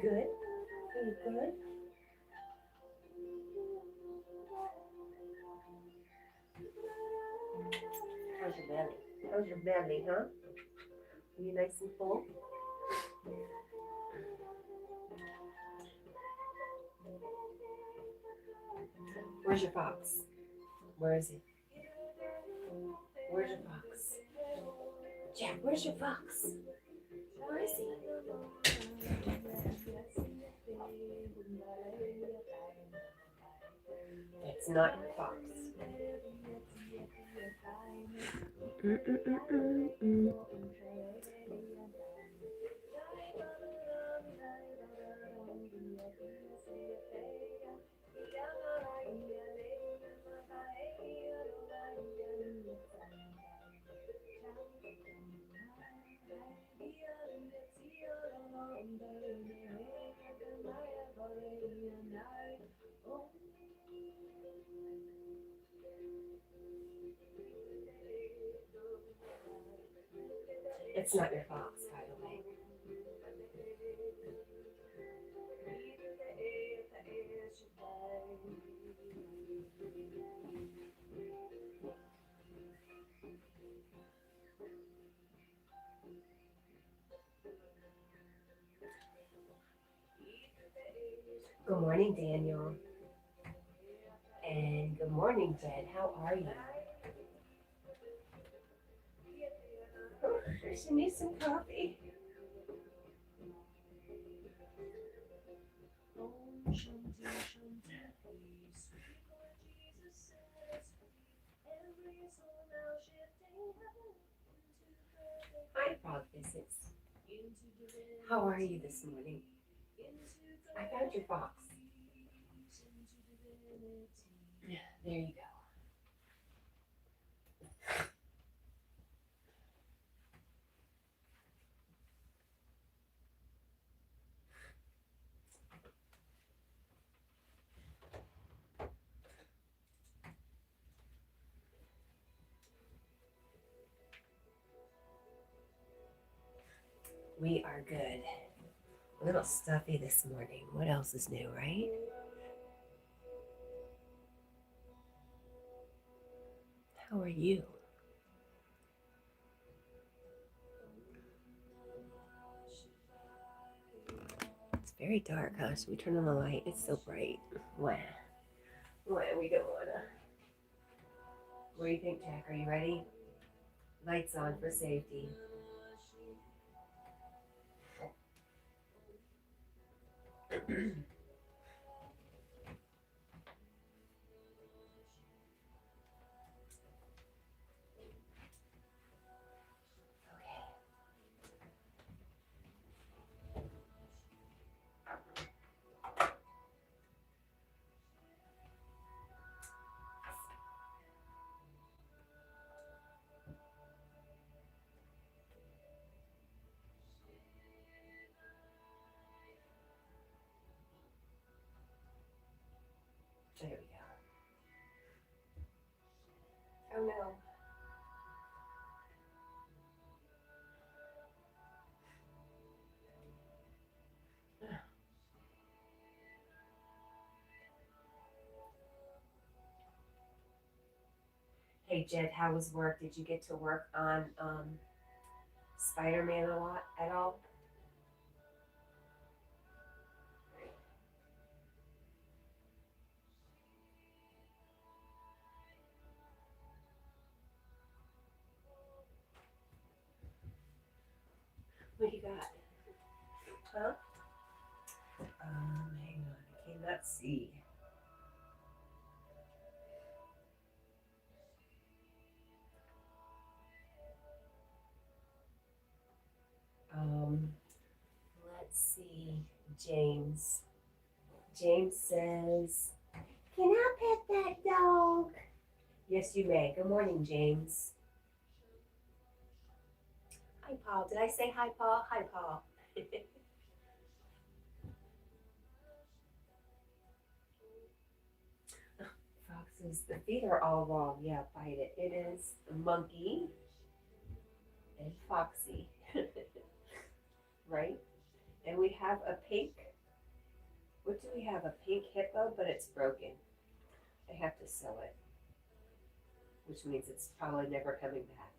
you good? Are you good? How's your belly? How's your belly, huh? Are you nice and full? Where's your fox? Where is he? Where's your fox? Jack, where's your fox? Where is he? It's not your fox. It's not your fox, by the way. Good morning, Daniel. And good morning, Jed. How are you? Oh, she needs some coffee. Hi, Frog Visits. How are you this morning? I found your box. There you go. We are good. A little stuffy this morning. What else is new, right? How are you? It's very dark, huh? Should we turn on the light? It's so bright. Why? We don't wanna. What do you think, Jack? Are you ready? Lights on for safety. There we go. Oh no. Hey Jed, how was work? Did you get to work on Spider-Man a lot at all? What do you got? Huh? Hang on, I cannot see. Let's see. James. James says, "Can I pet that dog?" Yes, you may. Good morning, James. Hi, Paul. Did I say hi, Paul? Hi, Paul. Foxes, the feet are all wrong. Yeah, bite it. It is Monkey and Foxy, right? And we have a pink What do we have? A pink hippo, but it's broken. I have to sew it, which means it's probably never coming back.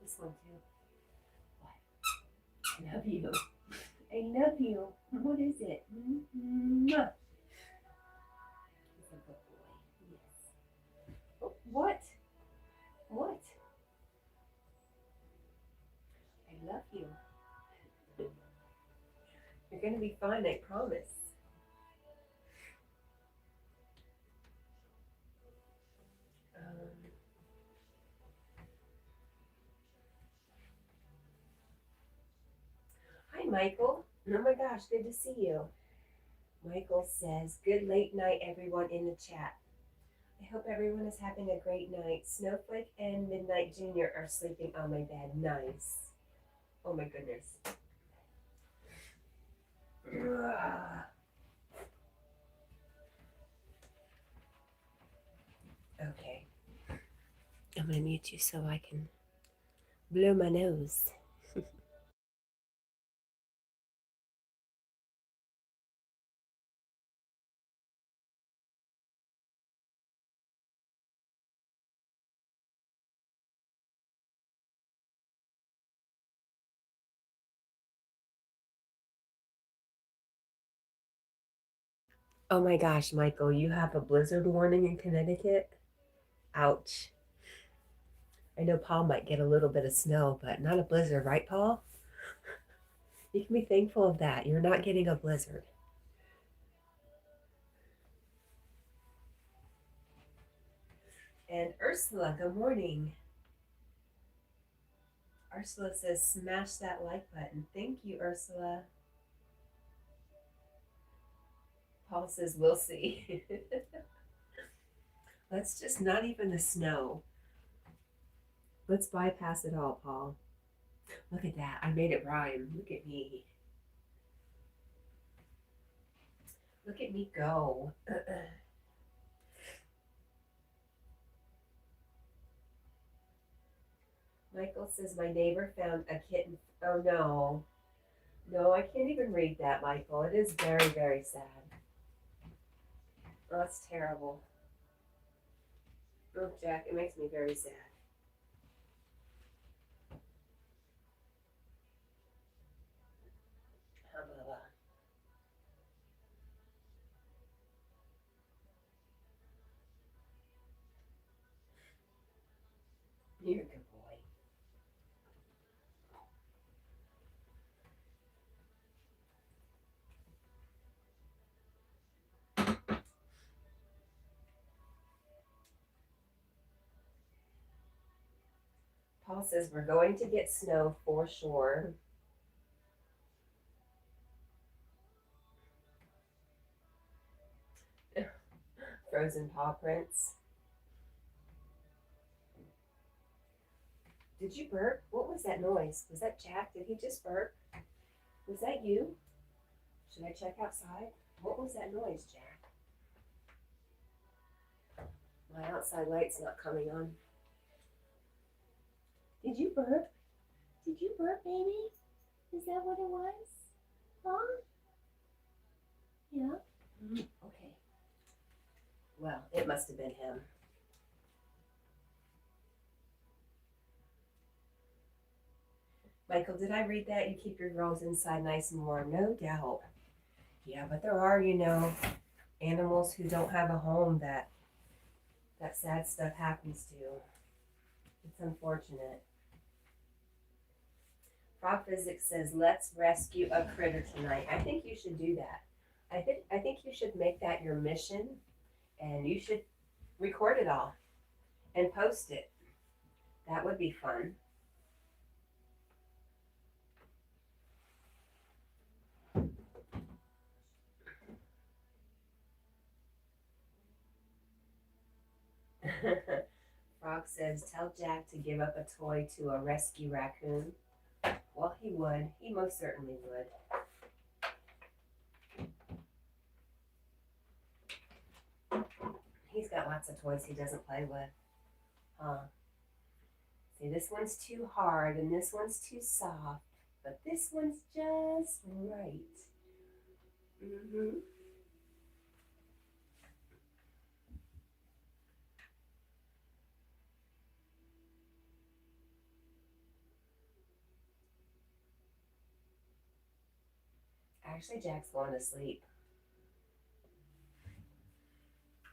This one too. What? I love you. I love you. What is it? Mwah. He's a good boy. Yes. Oh, what? What? I love you. You're going to be fine, I promise. Hi, Michael. Oh my gosh, good to see you. Michael says, good late night, everyone in the chat. I hope everyone is having a great night. Snowflake and Midnight Junior are sleeping on my bed. Nice. Oh my goodness. Okay. I'm going to mute you so I can blow my nose. Oh my gosh, Michael, you have a blizzard warning in Connecticut? Ouch. I know Paul might get a little bit of snow, but not a blizzard, right, Paul? You can be thankful of that. You're not getting a blizzard. And Ursula, good morning. Ursula says, smash that like button. Thank you, Ursula. Paul says, we'll see. Let's just not even the snow. Let's bypass it all, Paul. Look at that. I made it rhyme. Look at me. Look at me go. Michael says, my neighbor found a kitten. Oh, no. No, I can't even read that, Michael. It is very, very sad. Oh, that's terrible. Oh, Jack, it makes me very sad. You're a good boy. Paul says we're going to get snow for sure. Frozen paw prints. Did you burp? What was that noise? Was that Jack? Did he just burp? Was that you? Should I check outside? What was that noise, Jack? My outside light's not coming on. Did you burp? Did you burp, baby? Is that what it was? Huh? Yeah? Okay. Well, it must have been him. Michael, did I read that? You keep your girls inside nice and warm. No doubt. Yeah, but there are, animals who don't have a home that sad stuff happens to. It's unfortunate. Frog Physics says, let's rescue a critter tonight. I think you should do that. I think you should make that your mission, and you should record it all and post it. That would be fun. Frog says, tell Jack to give up a toy to a rescue raccoon. Well, he would. He most certainly would. He's got lots of toys he doesn't play with. Huh. See, this one's too hard and this one's too soft, but this one's just right. Mm-hmm. Actually, Jack's going to sleep.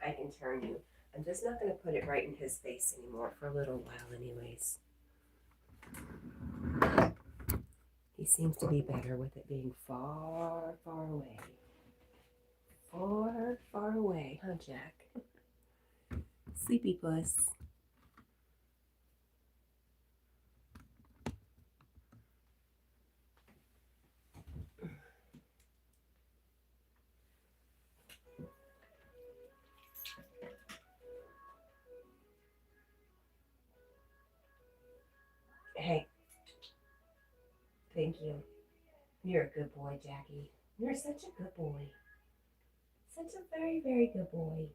I can turn you. I'm just not going to put it right in his face anymore for a little while anyways. He seems to be better with it being far, far away. Far, far away, huh, Jack? Sleepy puss. Hey, thank you. You're a good boy, Jackie. You're such a good boy. Such a very, very good boy.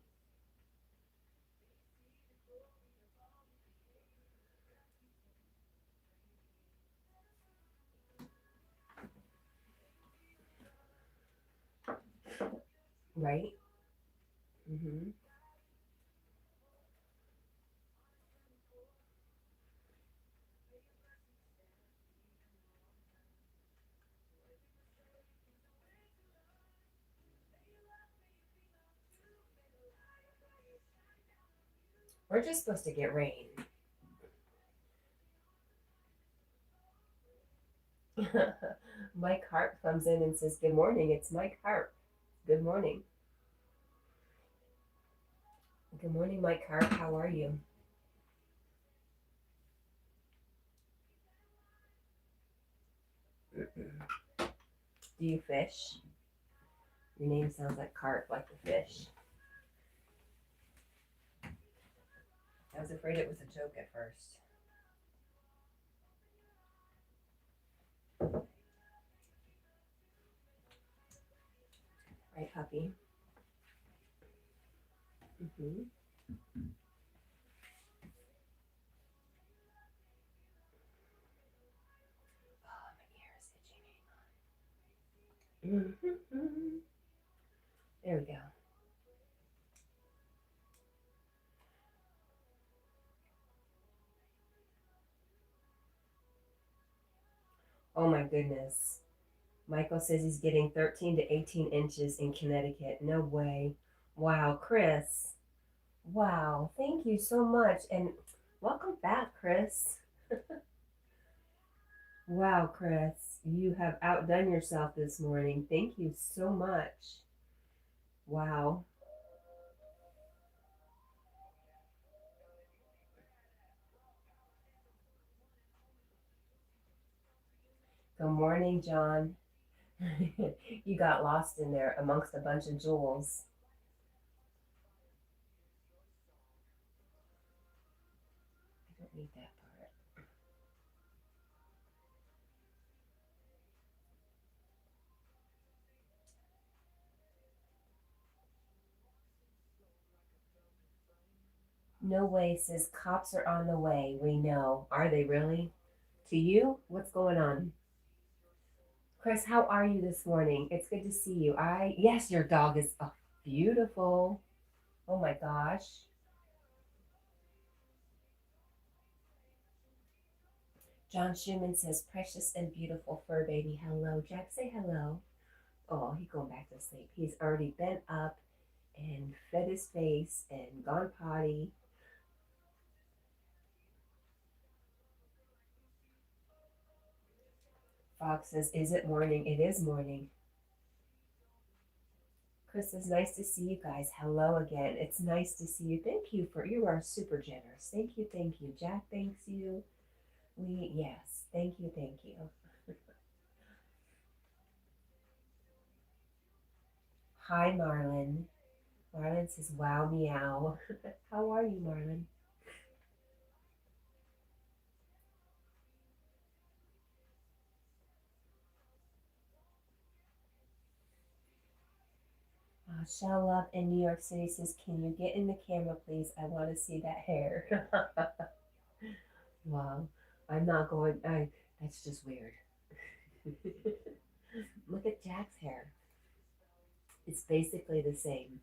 Right? Mm-hmm. We're just supposed to get rain. Mike Harp comes in and says, good morning. It's Mike Harp. Good morning. Good morning, Mike Harp. How are you? Do you fish? Your name sounds like carp, like the fish. I was afraid it was a joke at first. Right, puppy? Mm-hmm. Oh, my ear is itching. Mm-hmm. There we go. Oh my goodness. Michael says he's getting 13 to 18 inches in Connecticut. No way. Wow, Chris. Wow, thank you so much. And welcome back, Chris. Wow, Chris. You have outdone yourself this morning. Thank you so much. Wow. Good morning, John. You got lost in there amongst a bunch of jewels. I don't need that part. No way says cops are on the way. We know. Are they really? To you? What's going on? Chris, how are you this morning? It's good to see you. Yes, your dog is beautiful. Oh my gosh. John Schumann says, precious and beautiful fur baby. Hello. Jack, say hello. Oh, he's going back to sleep. He's already been up and fed his face and gone potty. Fox says, is it morning? It is morning. Chris says, nice to see you guys. Hello again. It's nice to see you. Thank you you are super generous. Thank you, thank you. Jack thanks you. Yes, thank you, thank you. Hi, Marlon. Marlon says, wow, meow. How are you, Marlon? Shell Love in New York City says, can you get in the camera, please? I want to see that hair. Wow. I'm not going. That's just weird. Look at Jack's hair. It's basically the same.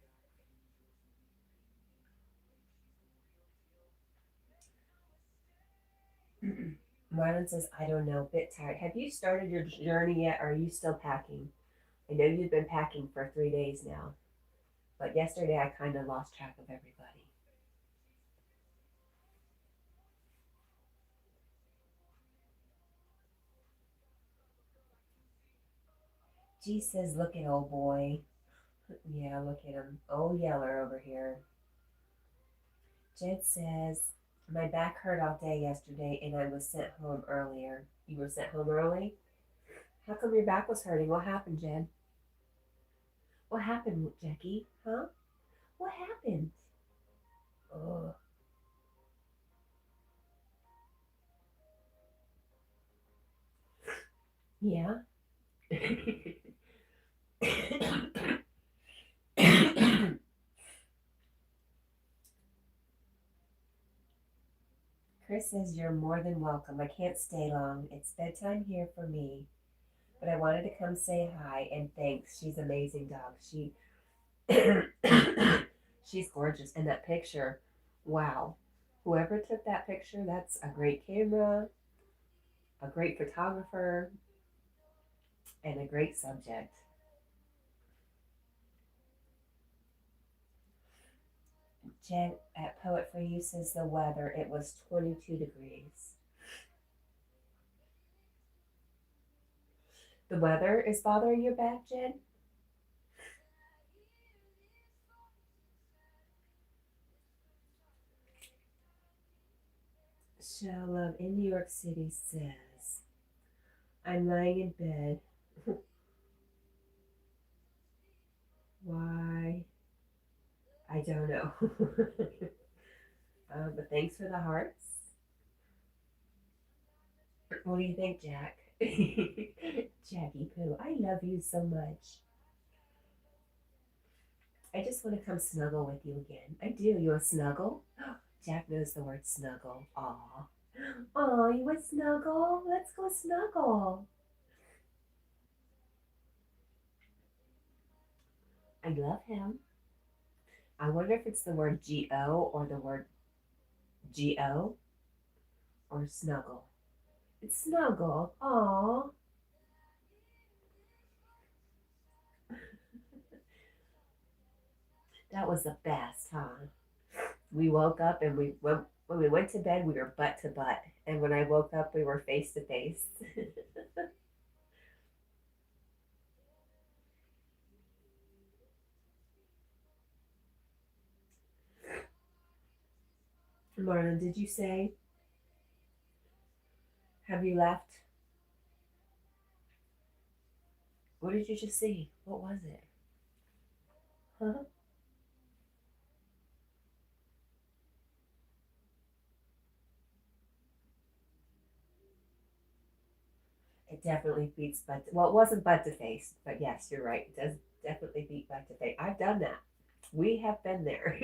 Marlon says, I don't know, bit tired. Have you started your journey yet, or are you still packing? I know you've been packing for 3 days now, but yesterday I kind of lost track of everybody. G says, look at old boy. Yeah, look at him. Oh, Yeller over here. Jed says, my back hurt all day yesterday and I was sent home earlier. You were sent home early? How come your back was hurting? What happened, Jed? What happened, Jackie? Huh? What happened? Oh, yeah. Chris says you're more than welcome. I can't stay long. It's bedtime here for me. But I wanted to come say hi and thanks. She's an amazing dog. She's gorgeous. And that picture, wow. Whoever took that picture, that's a great camera, a great photographer, and a great subject. Jen at Poet for You says the weather, it was 22 degrees. The weather is bothering your back, Jen? Shell Love in New York City says, I'm lying in bed. Why? I don't know. But thanks for the hearts. What do you think, Jack? Jackie Poo, I love you so much. I just want to come snuggle with you again. I do. You want to snuggle? Jack knows the word snuggle. Aw. Aw, you want snuggle? Let's go snuggle. I love him. I wonder if it's the word G-O or the word G-O or snuggle. It's snuggle. Aw. That was the best, huh? We woke up and when we went to bed, we were butt to butt. And when I woke up, we were face to face. Marlon, did you say? Have you left? What did you just see? What was it? Huh? It definitely beats butt. Well, it wasn't butt to face, but yes, you're right. It does definitely beat butt to face. I've done that. We have been there.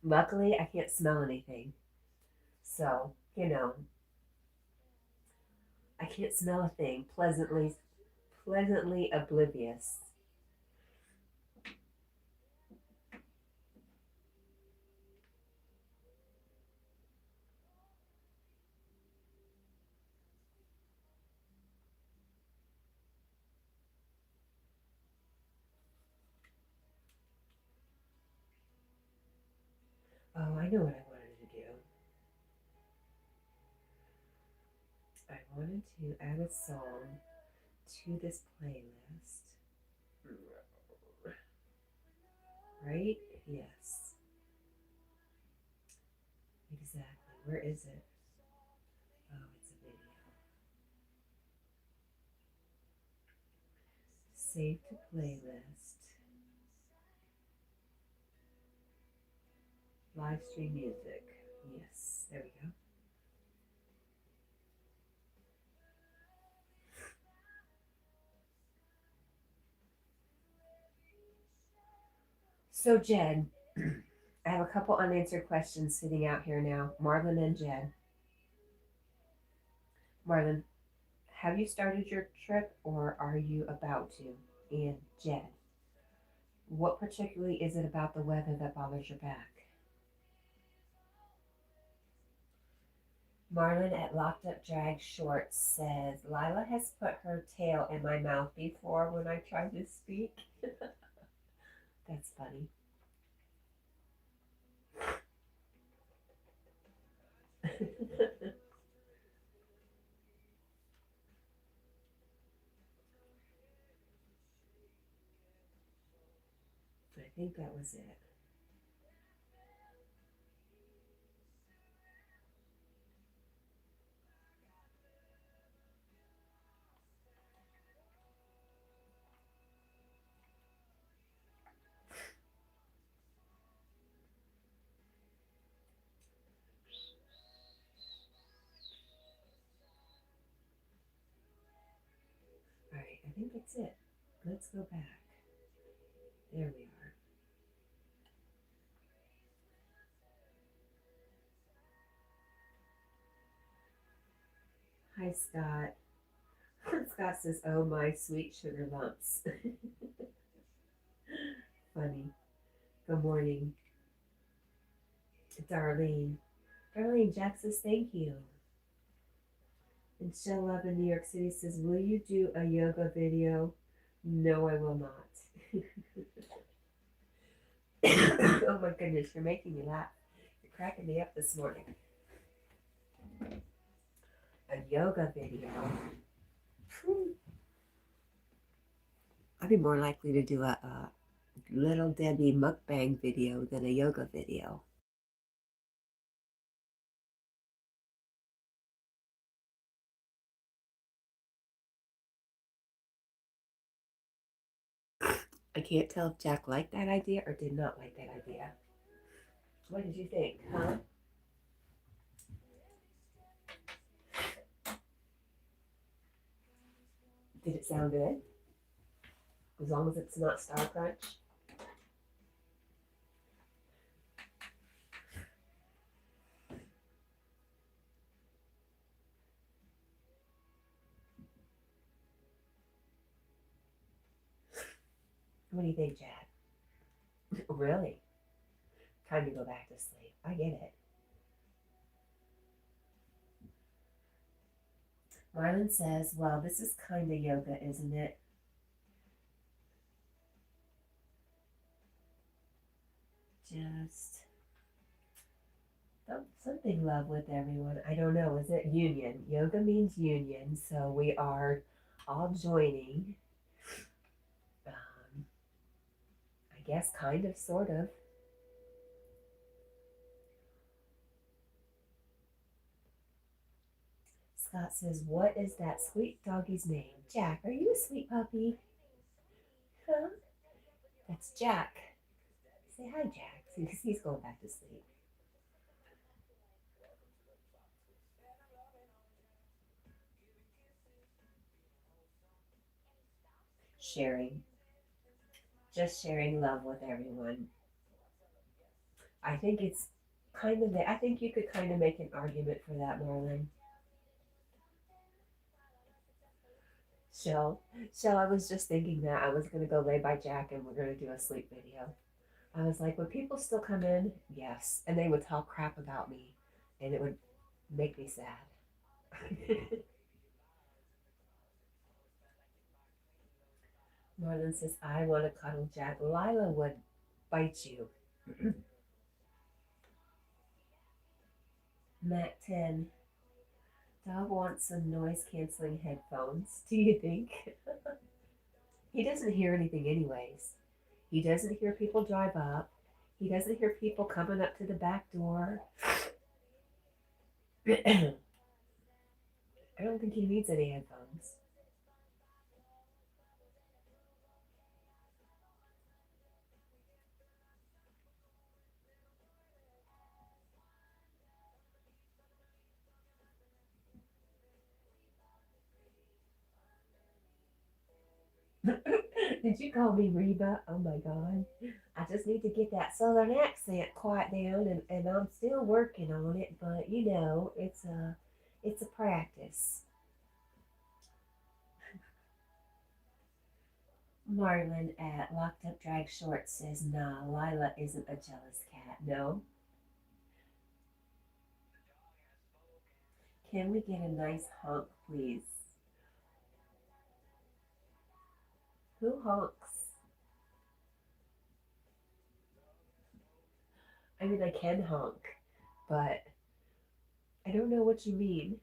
Luckily, I can't smell anything. So, I can't smell a thing. Pleasantly oblivious. Oh, I know what I wanted to do. I wanted to add a song to this playlist. Right? Yes. Exactly. Where is it? Oh, it's a video. Save to playlist. Live stream music. Yes, there we go. So Jen, I have a couple unanswered questions sitting out here now. Marlon and Jen. Marlon, have you started your trip or are you about to? And Jen, what particularly is it about the weather that bothers your back? Marlon at Locked Up Drag Shorts says, Lila has put her tail in my mouth before when I tried to speak. That's funny. I think that was it. All right, I think that's it. Let's go back. There we are. Hi, Scott. Scott says, oh, my sweet sugar lumps. Funny. Good morning. Darlene. Darlene, Jack says, thank you. And Shell Love in New York City says, will you do a yoga video? No, I will not. Oh my goodness, you're making me laugh. You're cracking me up this morning. A yoga video. I'd be more likely to do a Little Debbie mukbang video than a yoga video. I can't tell if Jack liked that idea or did not like that idea. What did you think, huh? Did it sound good? As long as it's not Star Crunch. What do you think, Chad? Really? Time to go back to sleep. I get it. Marlon says, well, this is kind of yoga, isn't it? Just something love with everyone. I don't know. Is it union? Yoga means union, so we are all joining. I guess kind of, sort of. Scott says, what is that sweet doggy's name? Jack, are you a sweet puppy? Huh? That's Jack. Say hi, Jack. He's going back to sleep. Sharing. Just sharing love with everyone. I think it's kind of, I think you could kind of make an argument for that, Marlon. Shell, I was just thinking that I was going to go lay by Jack and we're going to do a sleep video. I was like, would people still come in? Yes. And they would talk crap about me and it would make me sad. Marlon says, I want to cuddle Jack. Lila would bite you. Matt 10. Dog wants some noise canceling headphones. Do you think? He doesn't hear anything anyways. He doesn't hear people drive up. He doesn't hear people coming up to the back door. I don't think he needs any headphones. Did you call me Reba? Oh my God. I just need to get that southern accent quiet down and I'm still working on it, but you know, it's a practice. Marlon at Locked Up Drag Shorts says, nah, Lila isn't a jealous cat. No. Can we get a nice honk, please? Who honks? I mean, I can honk, but I don't know what you mean.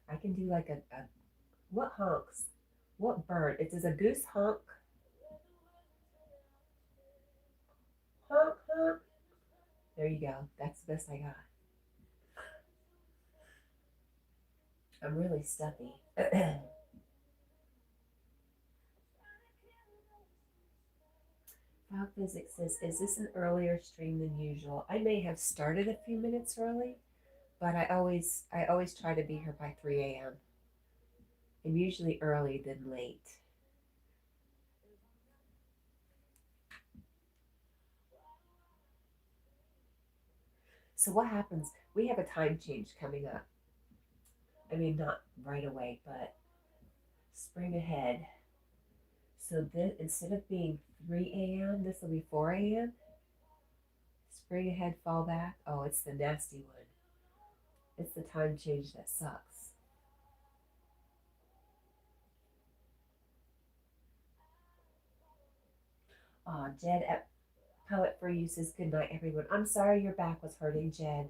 I can do like a what honks? What bird? It does a goose honk? Honk, honk. There you go. That's the best I got. I'm really stuffy. Frog Physics says, is this an earlier stream than usual? I may have started a few minutes early, but I always try to be here by 3 a.m. I'm usually early than late. So what happens? We have a time change coming up. I mean, not right away, but spring ahead. So this, instead of being 3 a.m., this will be 4 a.m. Spring ahead, fall back. Oh, it's the nasty one. It's the time change that sucks. Aw, Jed at Poet for You says, good night, everyone. I'm sorry your back was hurting, Jed.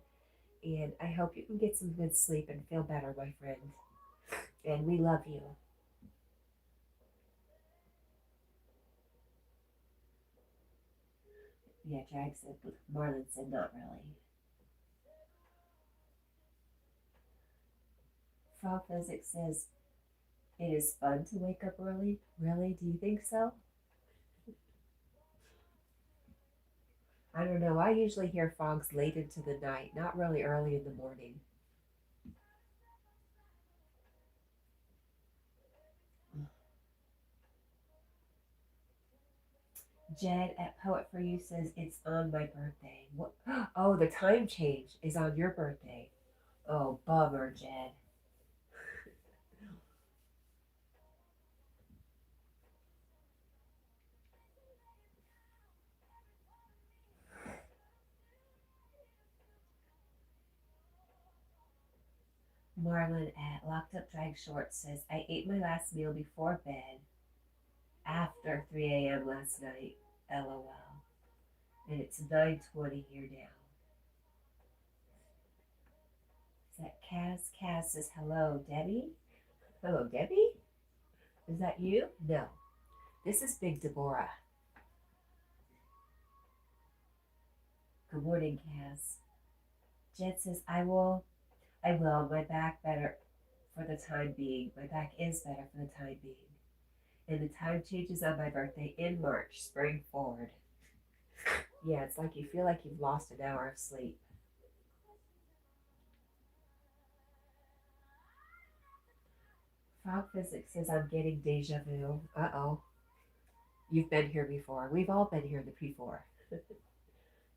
And I hope you can get some good sleep and feel better, my friend. And we love you. Yeah, Drag said, Marlon said, not really. Frog Physics says, it is fun to wake up early. Really? Do you think so? I don't know. I usually hear frogs late into the night, not really early in the morning. Jed at Poet for You says it's on my birthday. What? Oh, the time change is on your birthday. Oh, bummer, Jed. Marlon at Locked Up Drag Shorts says, I ate my last meal before bed after 3 a.m. last night. LOL. And it's 9:20 here now. Is that Kaz? Kaz says, hello, Debbie? Hello, Debbie? Is that you? No. This is Big Deborah. Good morning, Kaz. Jed says, I will. My back better for the time being. My back is better for the time being. And the time changes on my birthday in March, spring forward. Yeah, it's like you feel like you've lost an hour of sleep. Frog Physics says I'm getting deja vu. Uh-oh. You've been here before. We've all been here before.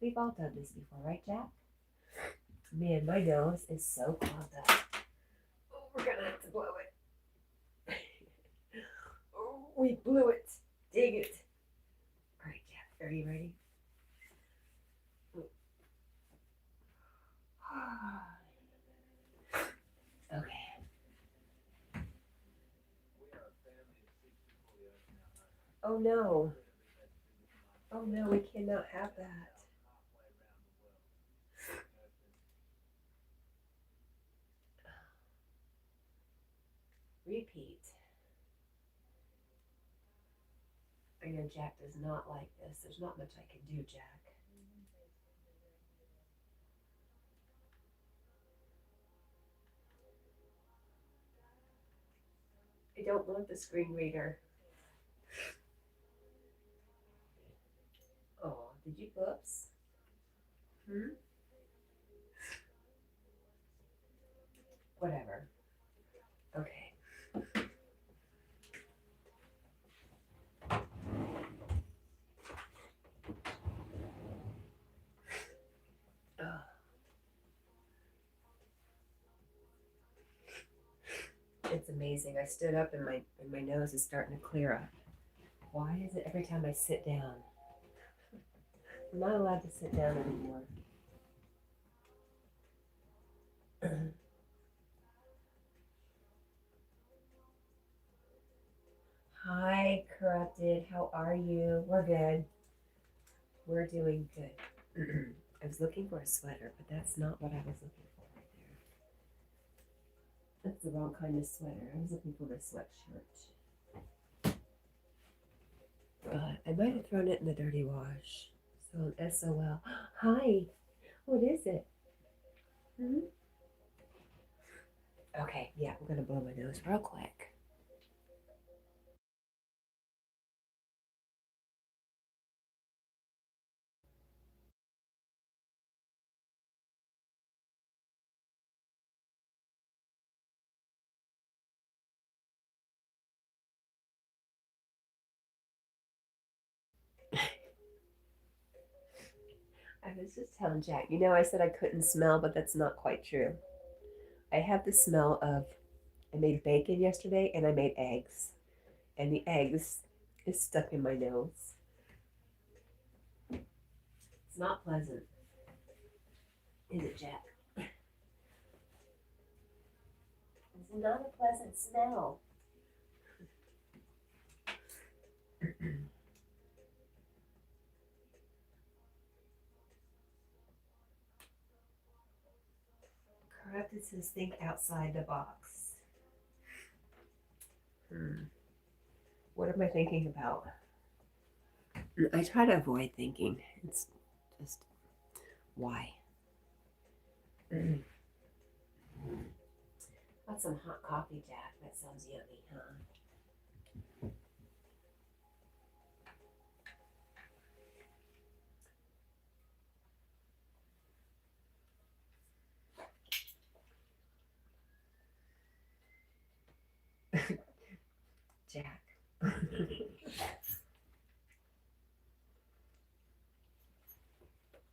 We've all done this before, right, Jack? Man, my nose is so clogged up. Oh, we're gonna have to blow it. Oh, we blew it. Dang it. All right, Jack, are you ready? Okay. Oh no. Oh no, we cannot have that. Repeat. I know Jack does not like this. There's not much I can do, Jack. I don't want the screen reader. Oh, did you whoops? Hmm? whatever. Okay. Oh. It's amazing. I stood up and my nose is starting to clear up. Why is it every time I sit down? I'm not allowed to sit down anymore. Hi, Corrupted. How are you? We're good. We're doing good. I was looking for a sweater, but that's not what I was looking for right there. That's the wrong kind of sweater. I was looking for a sweatshirt. I might have thrown it in the dirty wash. So SOL. Hi. What is it? Hmm? Okay, yeah, I'm gonna blow my nose real quick. I was just telling Jack, I said I couldn't smell, but that's not quite true. I have the smell of, I made bacon yesterday and I made eggs. And the eggs is stuck in my nose. It's not pleasant. Is it, Jack? It's not a pleasant smell. Correct, it says think outside the box. What am I thinking about? I try to avoid thinking. It's just, why? Got some hot coffee, Jack. That sounds yummy, huh? Jack.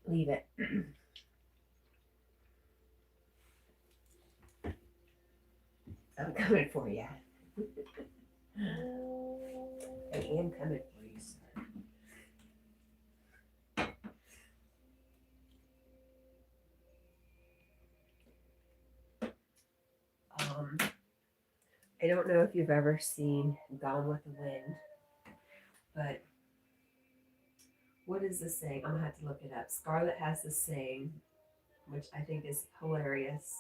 Leave it. I'm coming for you. I am coming for you, sir. I don't know if you've ever seen Gone with the Wind, but what is the saying? I'm gonna have to look it up. Scarlett has this saying, which I think is hilarious.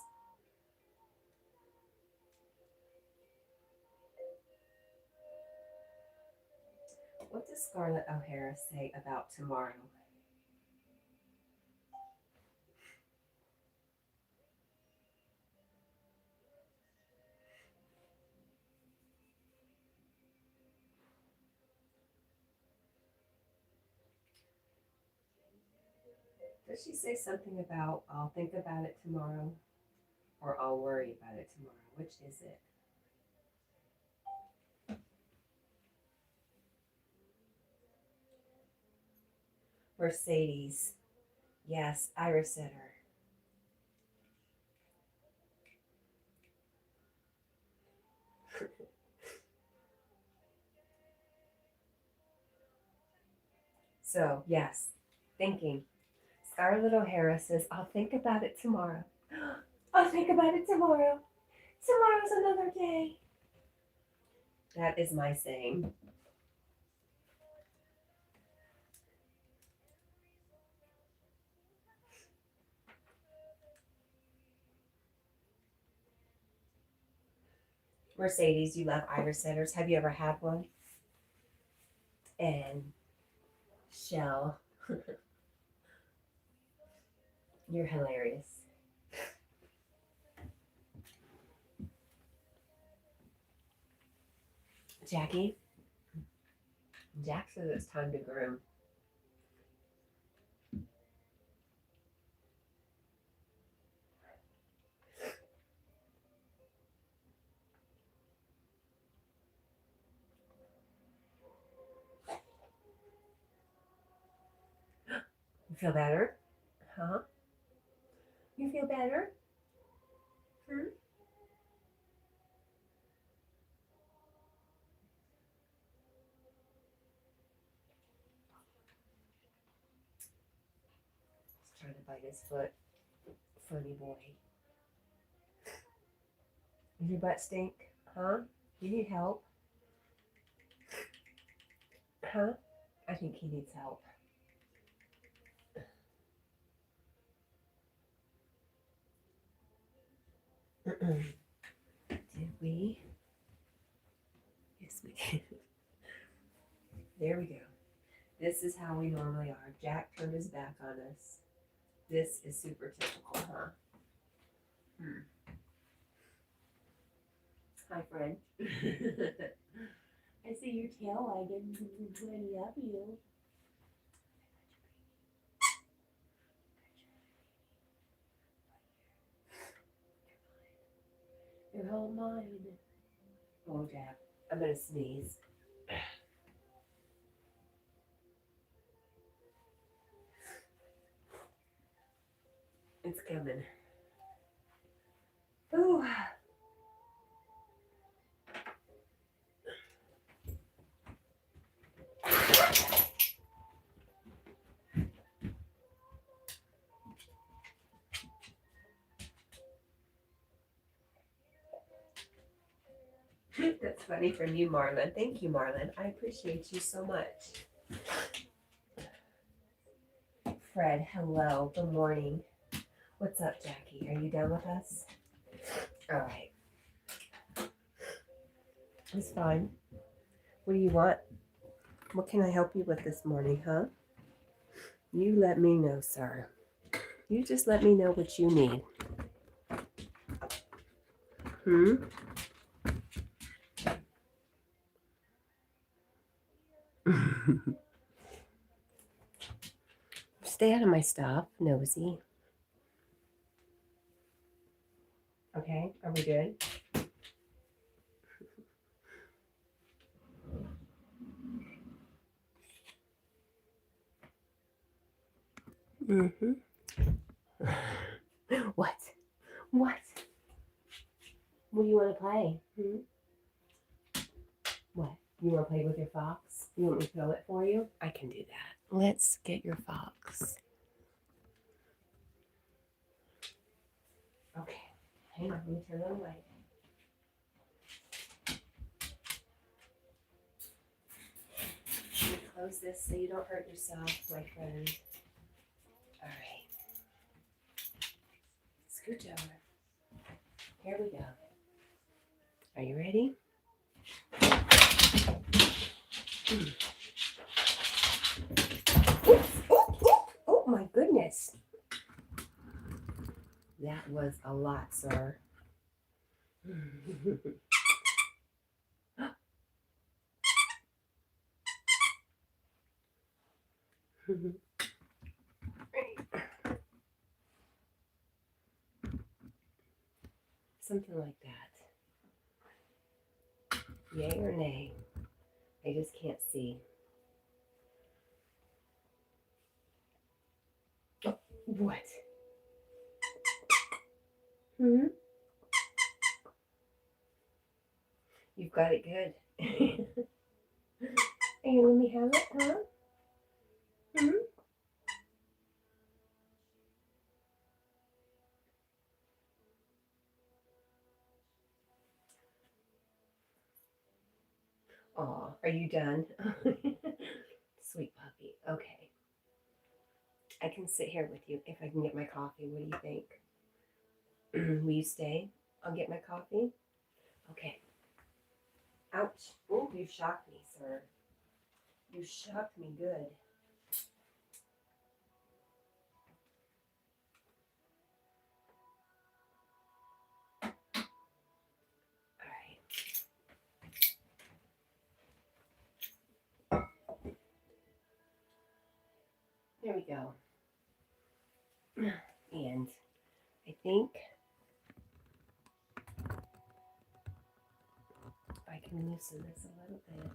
What does Scarlett O'Hara say about tomorrow? Does she say something about I'll think about it tomorrow or I'll worry about it tomorrow? Which is it? Mercedes. Yes, Iris said her. So, yes, thinking. Scarlett O'Hara says, I'll think about it tomorrow. I'll think about it tomorrow. Tomorrow's another day. That is my saying. Mercedes, you love Iris setters. Have you ever had one? And Shell, you're hilarious. Jackie, Jack says it's time to groom. Feel better? Huh? You feel better? Hmm? He's trying to bite his foot. Funny boy. Does your butt stink? Huh? You need help? Huh? I think he needs help. Did we? Yes, we did. There we go. This is how we normally are. Jack turned his back on us. This is super typical, huh? Hi, friend. I see your tail wagging. I love you. You're all mine. Oh, Jack. I'm going to sneeze. It's coming. Ooh. That's funny from you, Marlon. Thank you, Marlon. I appreciate you so much. Fred, hello. Good morning. What's up, Jackie? Are you done with us? All right. It's fine. What do you want? What can I help you with this morning, huh? You let me know, sir. You just let me know what you need. Stay out of my stuff, nosy. Okay, are we good? Mm-hmm. What? What? What do you want to play? What? You want to play with your fox? You want me to throw it for you? I can do that. Let's get your fox. Okay. Hang on, let me turn on the light. Let me close this so you don't hurt yourself, my friend. All right. Scooch over. Here we go. Are you ready? Oh my goodness. That was a lot, sir. Something like that. Yay or nay? I just can't see. Oh, what? You've got it good. Are you let me have it, huh? Aw, are you done? Sweet puppy. Okay. I can sit here with you if I can get my coffee. What do you think? Will you stay? I'll get my coffee. Okay. Ouch. Oh, you shocked me, sir. You shocked me good. All right. There we go. And I think I can loosen this a little bit.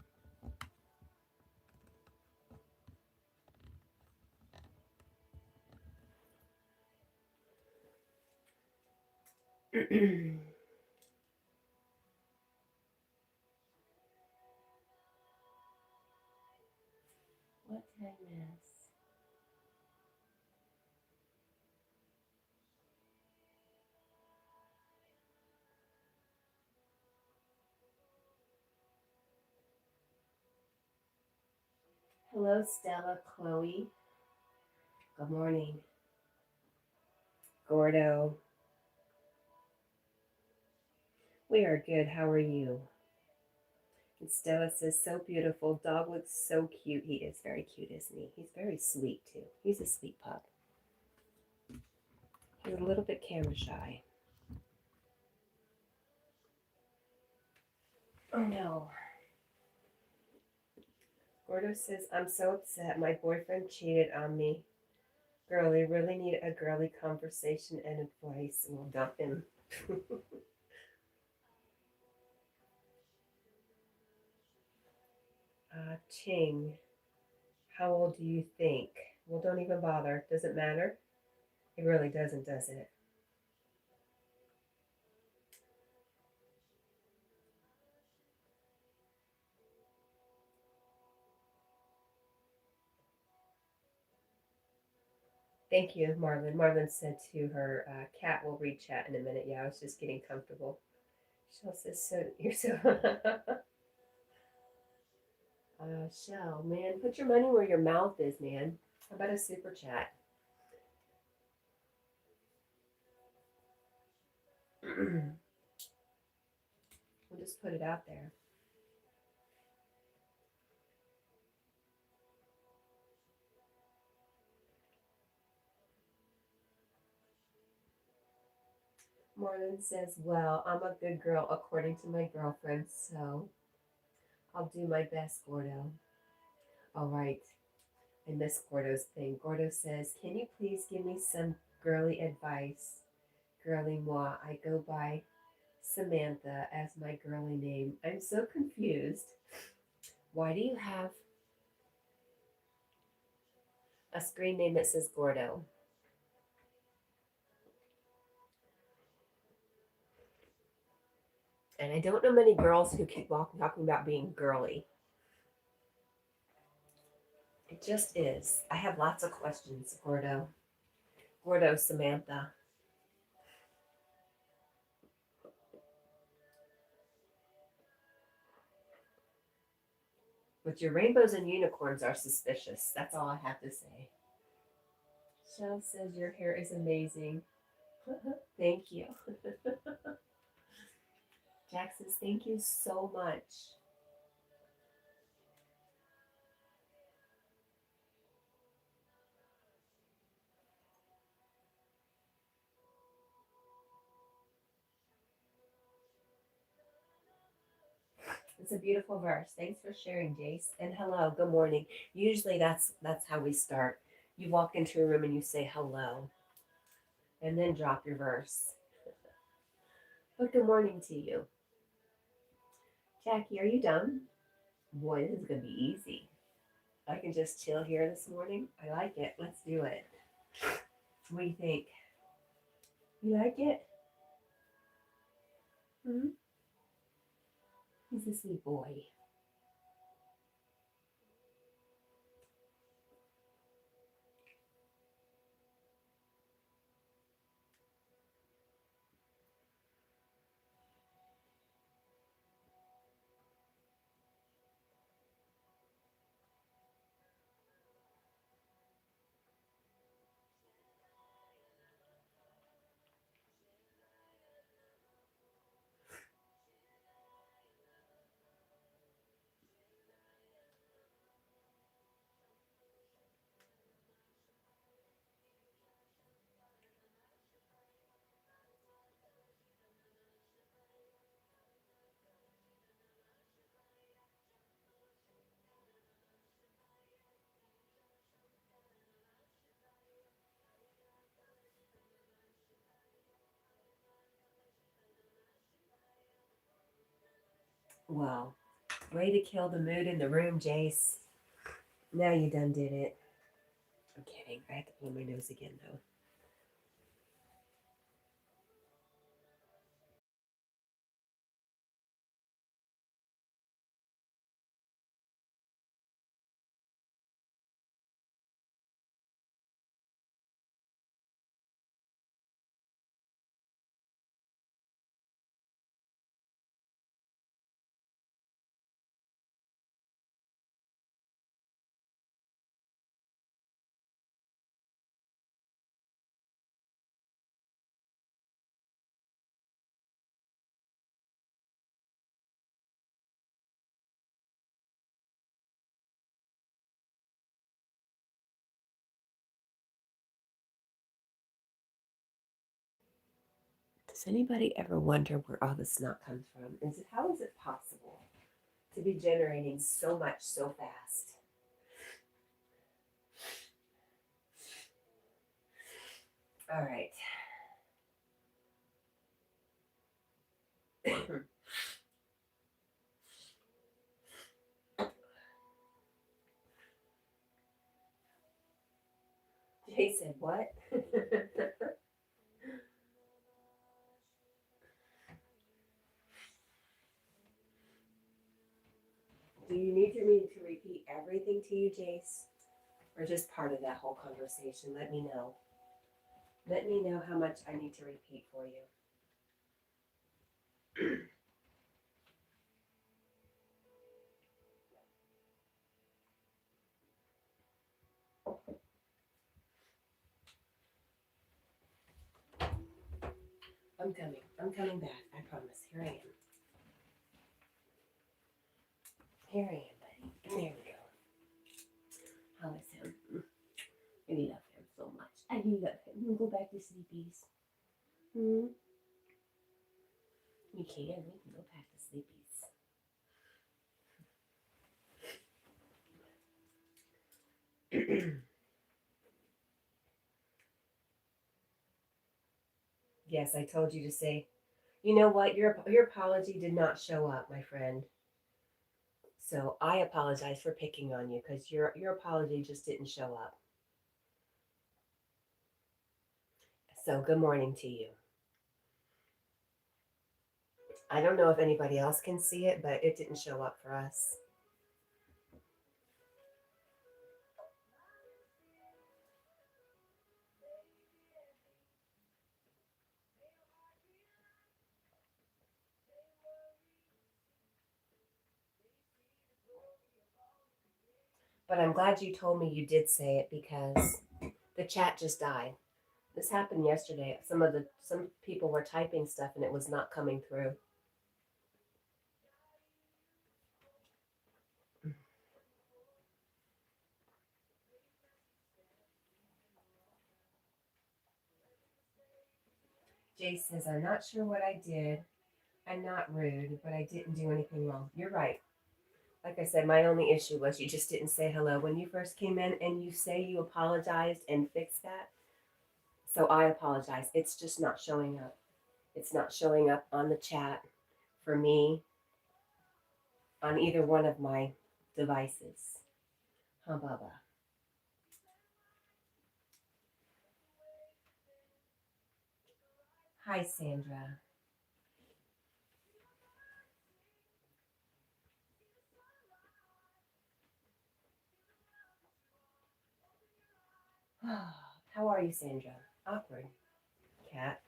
What time is? Hello, Stella, Chloe. Good morning. Gordo. We are good. How are you? And Stella says, so beautiful. Dog looks so cute. He is very cute, isn't he? He's very sweet, too. He's a sweet pup. He's a little bit camera shy. Oh, no. Gordo says, I'm so upset. My boyfriend cheated on me. Girlie, really need a girly conversation and advice. We'll dump him. Ching, how old do you think? Well, don't even bother. Does it matter? It really doesn't, does it? Thank you, Marlon. Marlon said to her, Cat will read chat in a minute. Yeah, I was just getting comfortable. Shell says, so you're so. Shell, man, put your money where your mouth is, man. How about a super chat? We'll just put it out there. Marlon says, well, I'm a good girl according to my girlfriend, so I'll do my best, Gordo. All right. I miss Gordo's thing. Gordo says, can you please give me some girly advice? Girly moi. I go by Samantha as my girly name. I'm so confused. Why do you have a screen name that says Gordo? And I don't know many girls who keep talking about being girly. It just is. I have lots of questions, Gordo. Gordo, Samantha. But your rainbows and unicorns are suspicious. That's all I have to say. Shell says your hair is amazing. Thank you. Jack says, thank you so much. It's a beautiful verse. Thanks for sharing, Jace. And hello, good morning. Usually that's how we start. You walk into a room and you say hello, and then drop your verse. But good morning to you. Jackie, are you done? Boy, this is gonna be easy. I can just chill here this morning. I like it. Let's do it. What do you think? You like it? Hmm? He's a sweet boy. Well, way to kill the mood in the room, Jace. Now you done did it. I'm kidding. I have to blow my nose again, though. Does anybody ever wonder where all the snot comes from? How is it possible to be generating so much so fast? All right. Jay said, what? Do you need me to repeat everything to you, Jace? Or just part of that whole conversation? Let me know. Let me know how much I need to repeat for you. I'm coming. I'm coming back. I promise. Here I am. Here I am, buddy. There we go. How is him? I love him so much. I love him. We'll go back to sleepies. Hmm? We can. We can go back to sleepies. Yes, I told you to say, you know what? Your apology did not show up, my friend. So I apologize for picking on you because your apology just didn't show up. So good morning to you. I don't know if anybody else can see it, but it didn't show up for us. But I'm glad you told me you did say it because the chat just died. This happened yesterday. Some people were typing stuff and it was not coming through. Jay says, I'm not sure what I did. I'm not rude, but I didn't do anything wrong. You're right. Like I said, my only issue was you just didn't say hello when you first came in, and you say you apologized and fixed that. So I apologize. It's just not showing up. It's not showing up on the chat for me on either one of my devices. Huh, Baba? Hi, Sandra. How are you, Sandra? Awkward. Cat.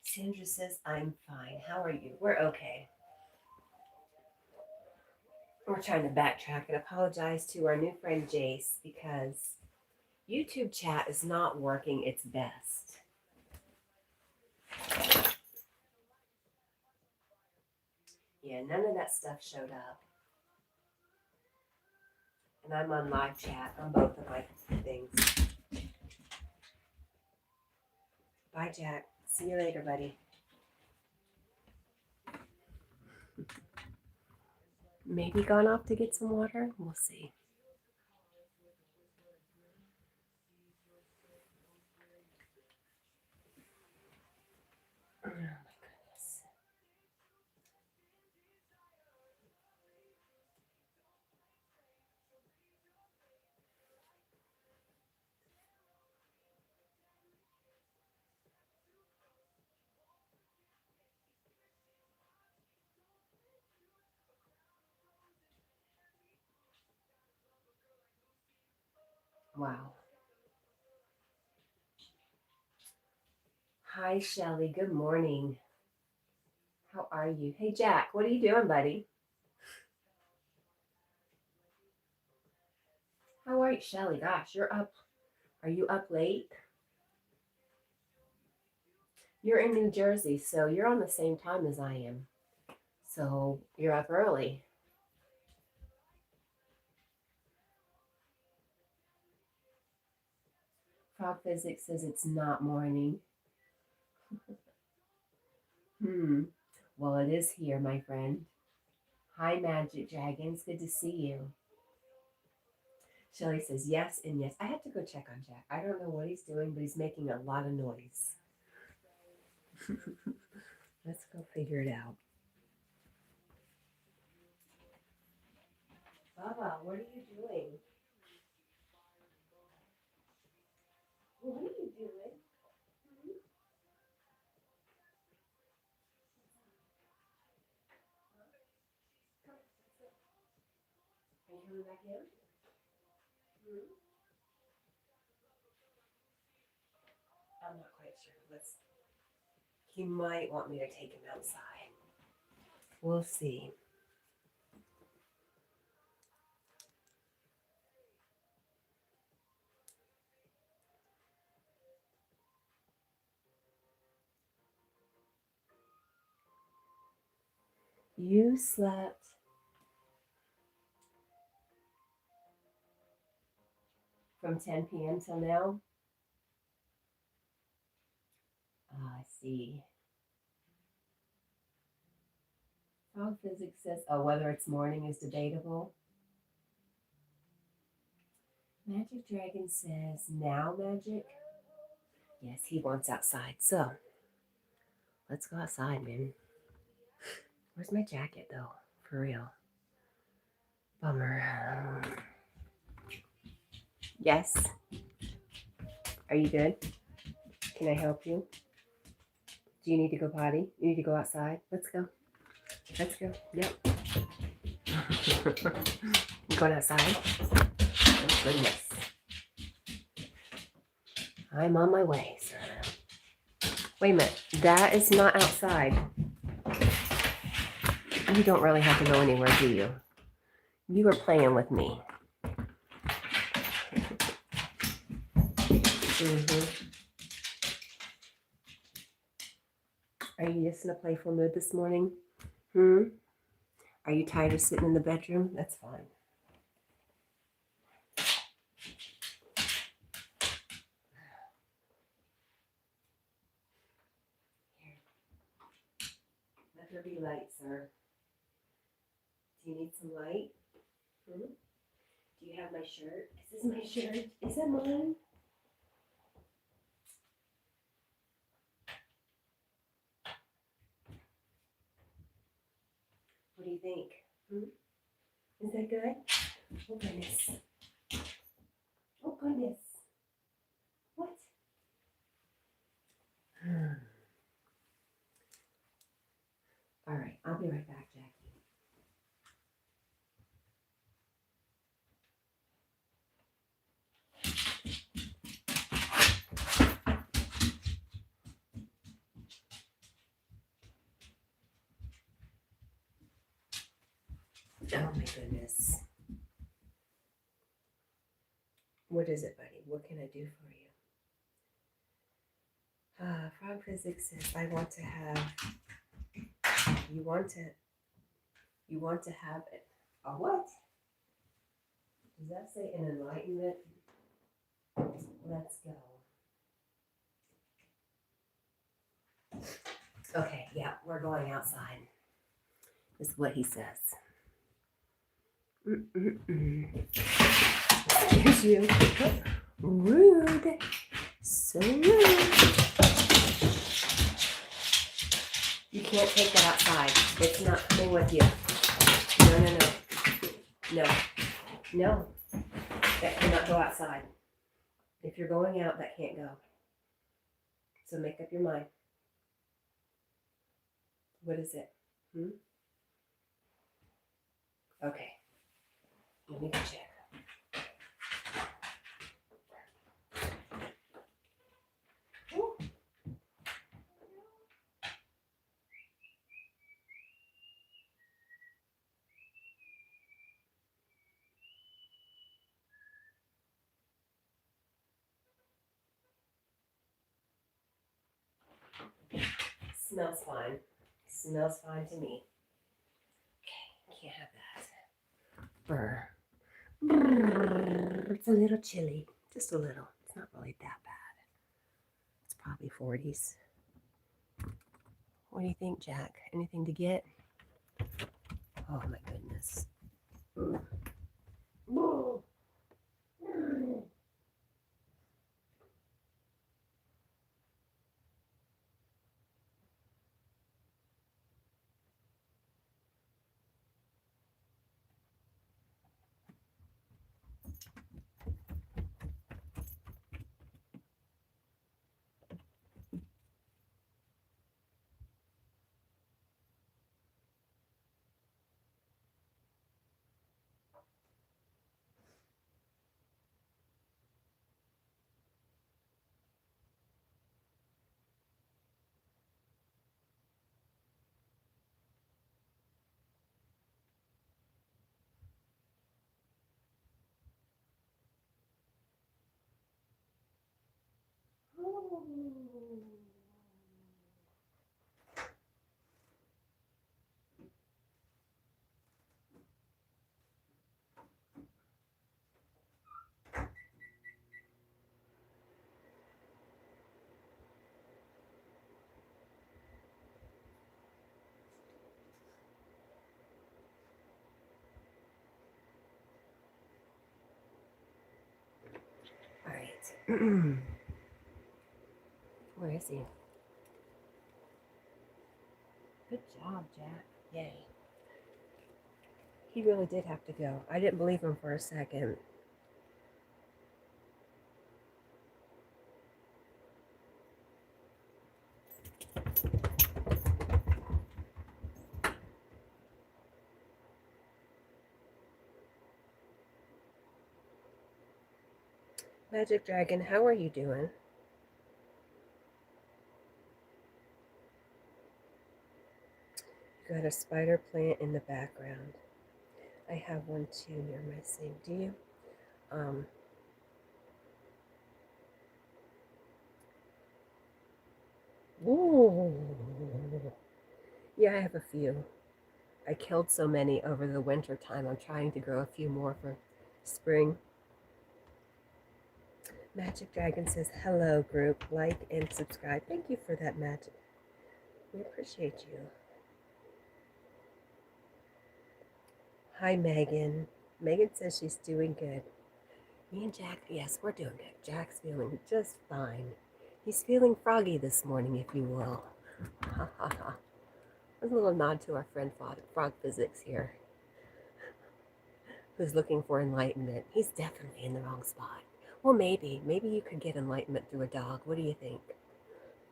Sandra says, I'm fine. How are you? We're okay. We're trying to backtrack and apologize to our new friend Jace because YouTube chat is not working its best. Yeah, none of that stuff showed up. And I'm on live chat on both of my things. Bye, Jack. See you later, buddy. Maybe gone off to get some water. We'll see. Oh my goodness. Wow. Hi, Shelly. Good morning. How are you? Hey, Jack. What are you doing, buddy? How are you, Shelly? Gosh, you're up. Are you up late? You're in New Jersey, so you're on the same time as I am. So you're up early. Frog Physics says it's not morning. Well, it is here, my friend. Hi, Magic Dragons. Good to see you. Shelly says yes and yes. I have to go check on Jack. I don't know what he's doing, but he's making a lot of noise. Let's go figure it out. Baba, what are you doing? What are you doing? Are you coming back in? I'm not quite sure. He might want me to take him outside. We'll see. You slept from 10 p.m. till now? I see. Frog Physics says, oh, whether it's morning is debatable. Magic Dragon says, now, Magic? Yes, he wants outside. So, let's go outside, man. Where's my jacket, though? For real. Bummer. Yes. Are you good? Can I help you? Do you need to go potty? You need to go outside? Let's go. Let's go. Yep. You going outside? Oh, goodness. I'm on my way, sir. Wait a minute. That is not outside. You don't really have to go anywhere, do you? You were playing with me. Are you just in a playful mood this morning? Are you tired of sitting in the bedroom? That's fine. Here. Let there be light, sir. Do you need some light? Do you have my shirt? Is this my shirt? Is that mine? What do you think? Is that good? Oh, goodness. Oh, goodness. What? All right, I'll be right back, Jackie. Oh, my goodness. What is it, buddy? What can I do for you? Frog Physics says, I want to have, you want to have it. A what? Does that say an enlightenment? Let's go. Okay, yeah, we're going outside. Is what he says. Excuse you. Rude. So rude. You can't take that outside. It's not coming with you. No. That cannot go outside. If you're going out, that can't go. So make up your mind. What is it? Okay. Let me go check. Smells fine. Smells fine to me. Okay, can't have that. Brr. Brr. It's a little chilly. Just a little. It's not really that bad. It's probably 40s. What do you think, Jack? Anything to get? Oh my goodness. All right. Where is he? Good job, Jack. Yay. He really did have to go. I didn't believe him for a second. Magic Dragon, how are you doing? You got a spider plant in the background. I have one too near my sink. Do you? Ooh. Yeah, I have a few. I killed so many over the winter time. I'm trying to grow a few more for spring. Magic Dragon says, hello group, like and subscribe. Thank you for that, Magic. We appreciate you. Hi, Megan. Megan says she's doing good. Me and Jack, yes, we're doing good. Jack's feeling just fine. He's feeling froggy this morning, if you will. Ha ha ha. A little nod to our friend Frog Physics here, who's looking for enlightenment. He's definitely in the wrong spot. Well, maybe you could get enlightenment through a dog. What do you think?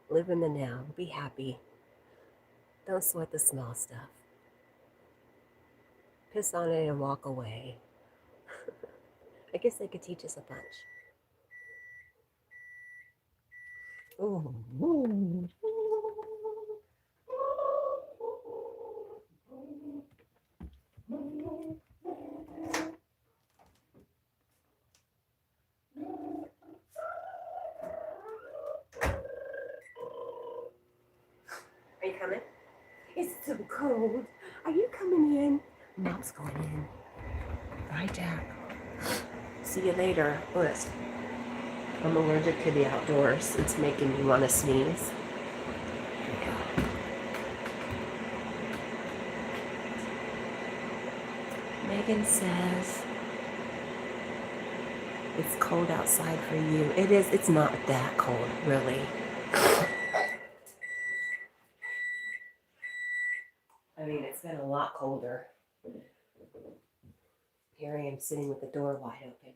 Live in the now. Be happy. Don't sweat the small stuff. Piss on it and walk away. I guess they could teach us a bunch. Ooh. Are you coming? It's so cold. Are you coming in? Mom's going in. Bye, Jack. See you later. Listen, I'm allergic to the outdoors. It's making me want to sneeze. Megan says it's cold outside for you. It is. It's not that cold, really. I mean, it's been a lot colder. Here I am sitting with the door wide open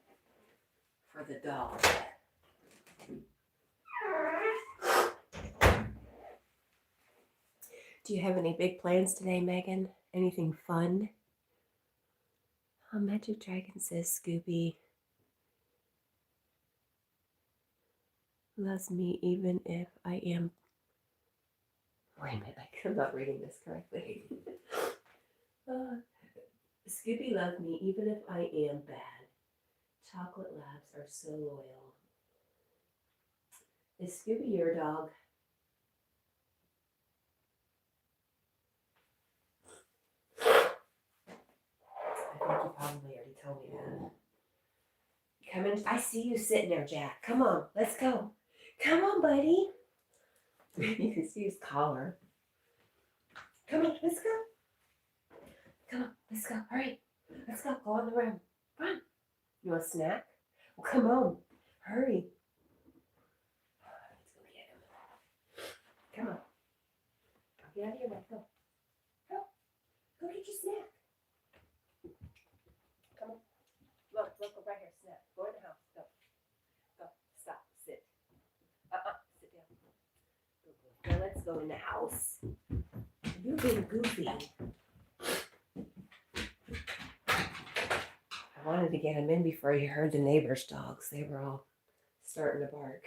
for the dog. Do you have any big plans today, Megan? Anything fun? Oh, Magic Dragon says Scooby loves me even if I am... Wait a minute, I'm not reading this correctly. Scooby loves me even if I am bad. Chocolate labs are so loyal. Is Scooby your dog? I see you sitting there, Jack. Come on, let's go. Come on, buddy. You can see his collar. Come on, let's go. Come on, let's go. Hurry. Let's go. Go in the room. Come on. You want a snack? Well, come on. Hurry. Let's go get him. Come on. Get out of here, Mike. Go. Go. Go get your snack. Come on. Look, right here. Snack. Go in the house. Go. Go. Stop. Sit. Sit down. Go. Now let's go in the house. You're being goofy. I wanted to get him in before he heard the neighbor's dogs. They were all starting to bark.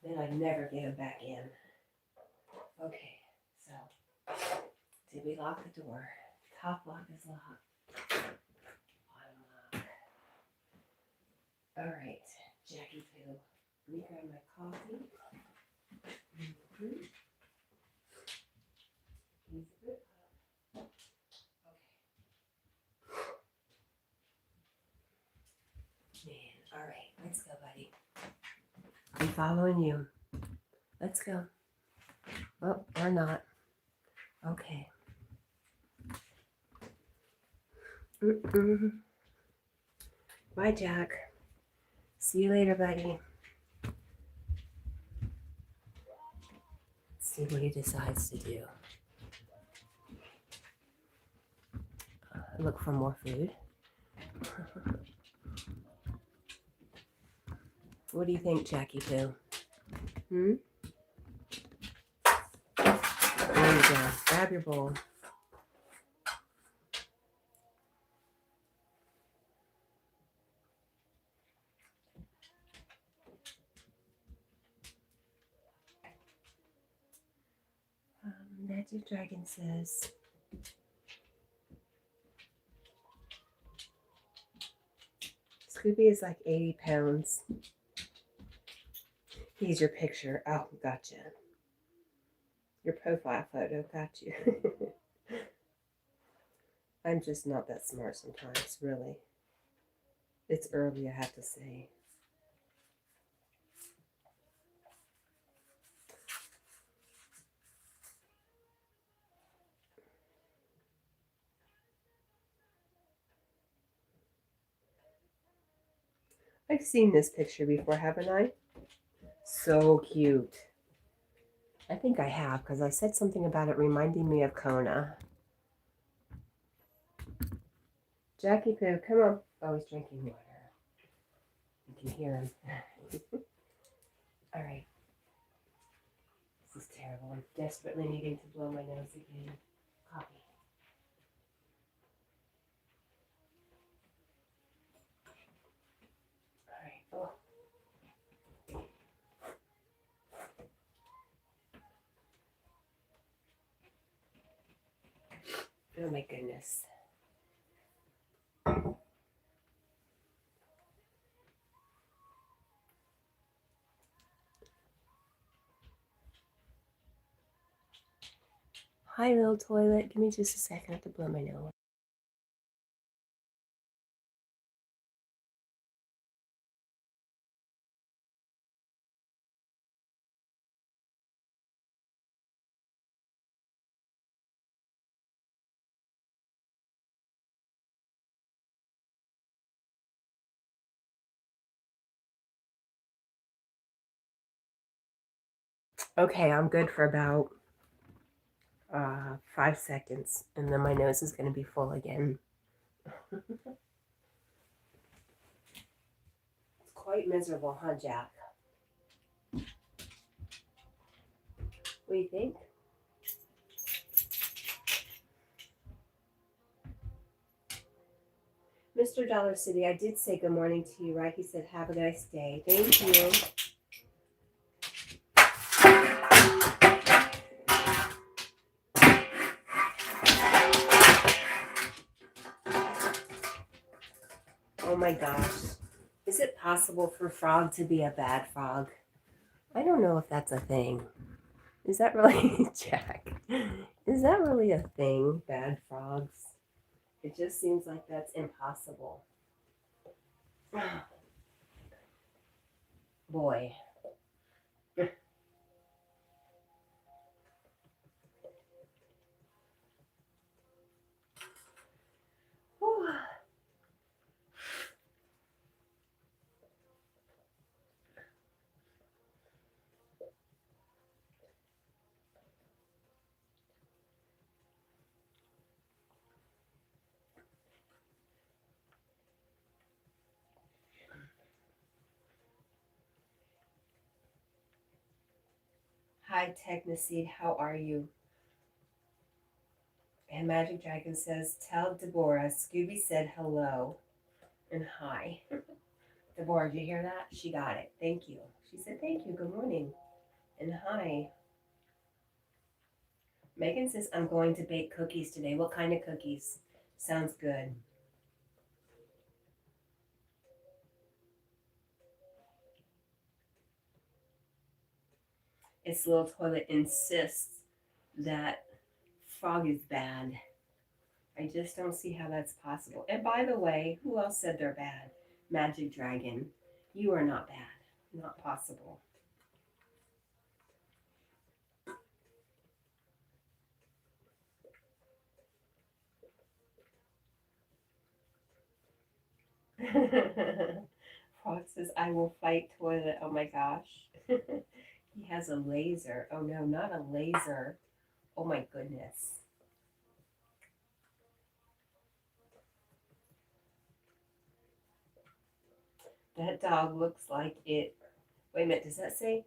Then I'd never get him back in. Okay, so did we lock the door? Top lock is locked. Bottom lock. All right, Jackie Poo. Let me grab my coffee. Mm-hmm. He's a good pup. Okay. Man, all right, let's go, buddy. I'm following you. Let's go. Oh, or not. Okay. Bye, Jack. See you later, buddy. Let's see what he decides to do. Look for more food. What do you think, Jackie Poo? There you go. Grab your bowl. Magic Dragon says, Scooby is like 80 pounds. He's your picture. Oh, gotcha. Your profile photo, got you. I'm just not that smart sometimes, really. It's early, I have to say. I've seen this picture before, haven't I? So cute. I think I have, because I said something about it reminding me of Kona. Jackie Poo, come on. Oh, he's drinking water. You can hear him. All right. This is terrible. I'm desperately needing to blow my nose again. Coffee. All right. Oh. Oh my goodness. Hi, little toilet. Give me just a second. I have to blow my nose. Okay, I'm good for about 5 seconds, and then my nose is going to be full again. It's quite miserable, huh, Jack? What do you think? Mr. Dollar City, I did say good morning to you, right? He said, have a nice day. Thank you. Oh my gosh. Is it possible for frog to be a bad frog? I don't know if that's a thing. Is that really, Jack? Is that really a thing, bad frogs? It just seems like that's impossible. Boy. Hi, Technoseed, how are you? And Magic Dragon says, tell Deborah, Scooby said hello and hi. Deborah, did you hear that? She got it. Thank you. She said, thank you, good morning, and hi. Megan says, I'm going to bake cookies today. What kind of cookies? Sounds good. Its little toilet insists that frog is bad. I just don't see how that's possible. And by the way, who else said they're bad? Magic Dragon. You are not bad. Not possible. Frog says, I will fight toilet. Oh my gosh. He has a laser. Oh no, not a laser. Oh my goodness. That dog looks like it. Wait a minute, does that say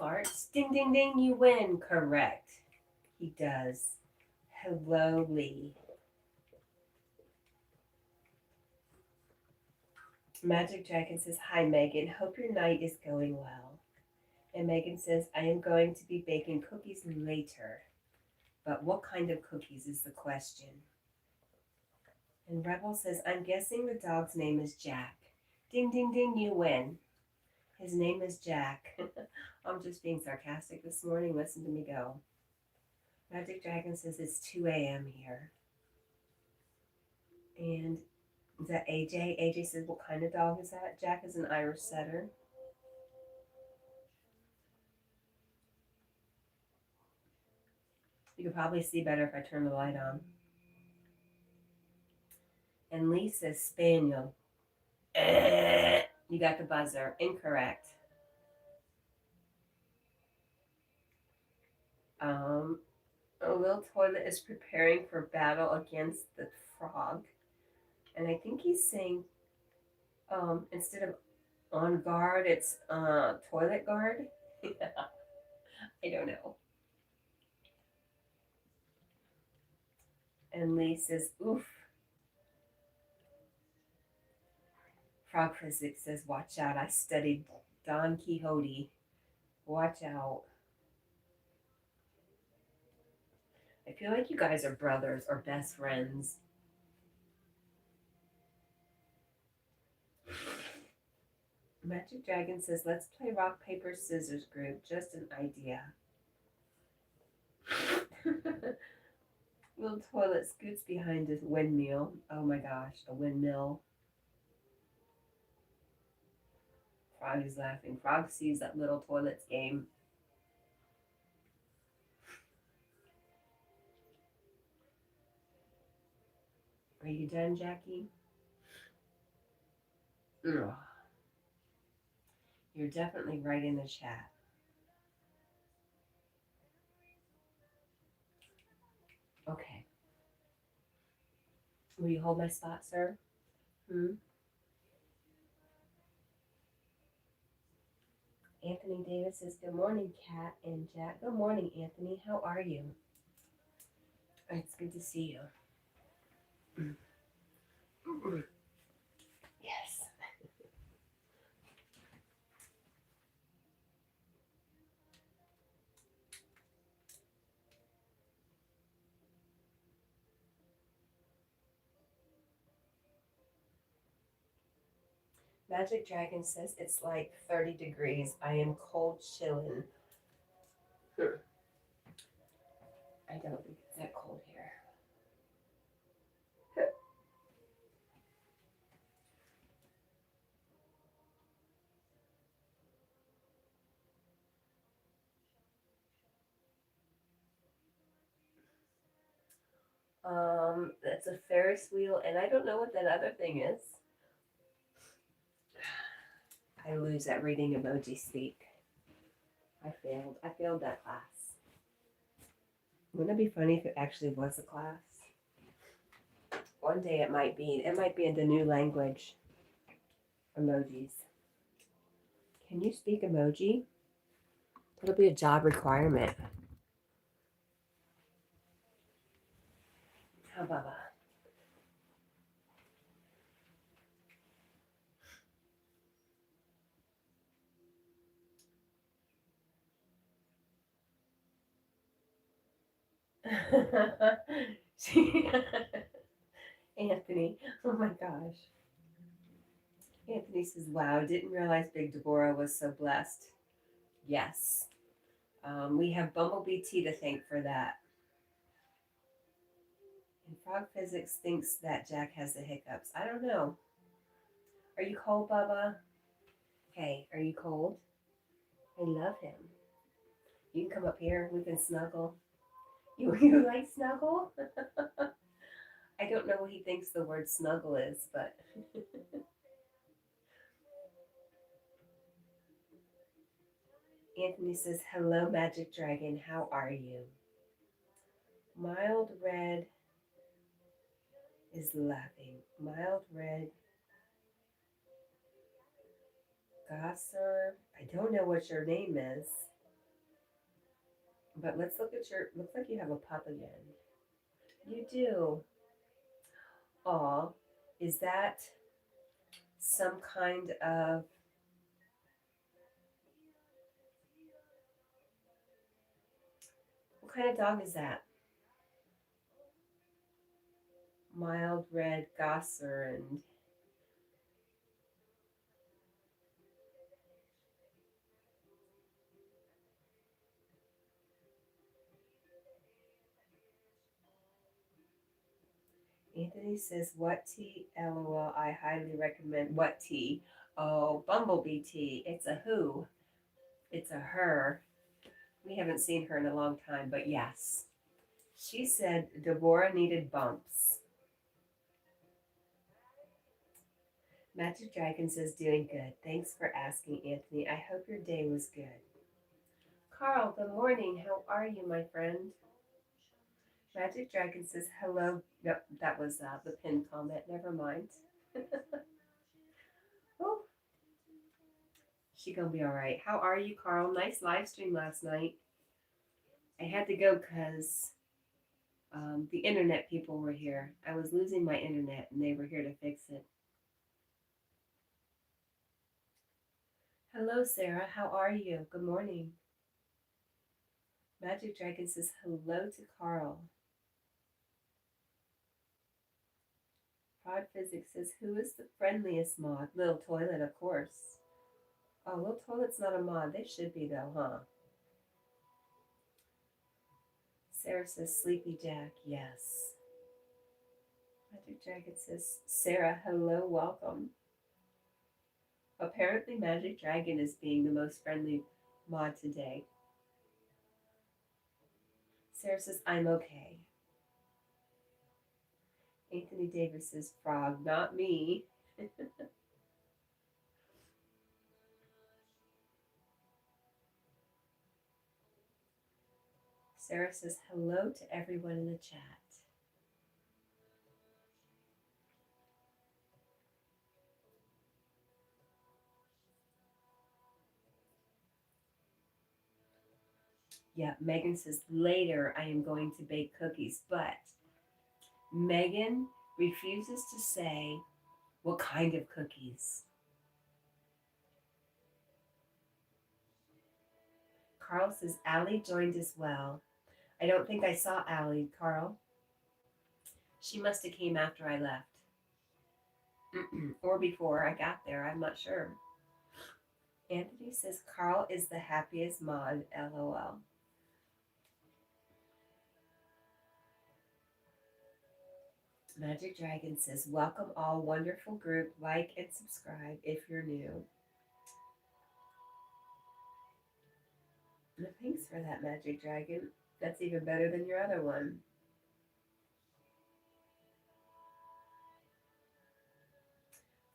farts? Ding, ding, ding, you win. Correct. He does. Hello, Lee. Magic Dragon says, hi, Megan. Hope your night is going well. And Megan says, I am going to be baking cookies later. But what kind of cookies is the question? And Rebel says, I'm guessing the dog's name is Jack. Ding, ding, ding, you win. His name is Jack. I'm just being sarcastic this morning. Listen to me go. Magic Dragon says it's 2 a.m. here. And is that AJ? AJ says, what kind of dog is that? Jack is an Irish setter. You could probably see better if I turn the light on. And Lee says spaniel. You got the buzzer. Incorrect. A little toilet is preparing for battle against the frog. And I think he's saying instead of on guard, it's toilet guard. I don't know. And Lee says, oof. Frog Physics says, watch out. I studied Don Quixote. Watch out. I feel like you guys are brothers or best friends. Magic Dragon says, let's play rock, paper, scissors group. Just an idea. Little toilet scoots behind a windmill. Oh my gosh, a windmill. Frog is laughing. Frog sees that little toilet's game. Are you done, Jackie? Ugh. You're definitely right in the chat. Okay. Will you hold my spot, sir? Anthony Davis says, good morning, Cat and Jack. Good morning, Anthony. How are you? It's good to see you. Yes. Magic Dragon says it's like 30 degrees. I am cold chilling. I don't think it's that cold here. That's a Ferris wheel, and I don't know what that other thing is. I lose at reading emoji speak. I failed. I failed that class. Wouldn't it be funny if it actually was a class? One day it might be. It might be in the new language. Emojis. Can you speak emoji? It'll be a job requirement. How Baba? Anthony. Oh my gosh. Anthony says, wow, didn't realize Big Deborah was so blessed. Yes. We have Bumblebee Tea to thank for that. And Frog Physics thinks that Jack has the hiccups. I don't know. Are you cold, Bubba? Hey, are you cold? I love him. You can come up here. We can snuggle. You like snuggle? I don't know what he thinks the word snuggle is, but Anthony says, hello, Magic Dragon. How are you? Mild Red is laughing. Mild Red Gosser. I don't know what your name is, but let's look at your. Looks like you have a pup again. You do. Aw, is that some kind of. What kind of dog is that? Mild Red Gosser and. Anthony says, what tea? LOL, I highly recommend. What tea? Oh, Bumblebee tea. It's a who. It's a her. We haven't seen her in a long time, but yes. She said Deborah needed bumps. Magic Dragon says, doing good. Thanks for asking, Anthony. I hope your day was good. Carl, good morning. How are you, my friend? Magic Dragon says, hello. Nope, that was the pinned comment. Never mind. Oh, she gonna be all right. How are you, Carl? Nice live stream last night. I had to go because the internet people were here. I was losing my internet, and they were here to fix it. Hello, Sarah. How are you? Good morning. Magic Dragon says hello to Carl. Prod Physics says, who is the friendliest mod? Little Toilet, of course. Oh, Little Toilet's not a mod. They should be, though, huh? Sarah says, Sleepy Jack, yes. Magic Dragon says, Sarah, hello, welcome. Apparently, Magic Dragon is being the most friendly mod today. Sarah says, I'm okay. Anthony Davis says, Frog, not me. Sarah says, hello to everyone in the chat. Yeah, Megan says, later I am going to bake cookies, but Megan refuses to say what kind of cookies. Carl says, Allie joined as well. I don't think I saw Allie, Carl. She must have came after I left. Or before I got there, I'm not sure. Anthony says, Carl is the happiest mod, LOL. Magic Dragon says, welcome all, wonderful group. Like and subscribe if you're new. Thanks for that, Magic Dragon. That's even better than your other one.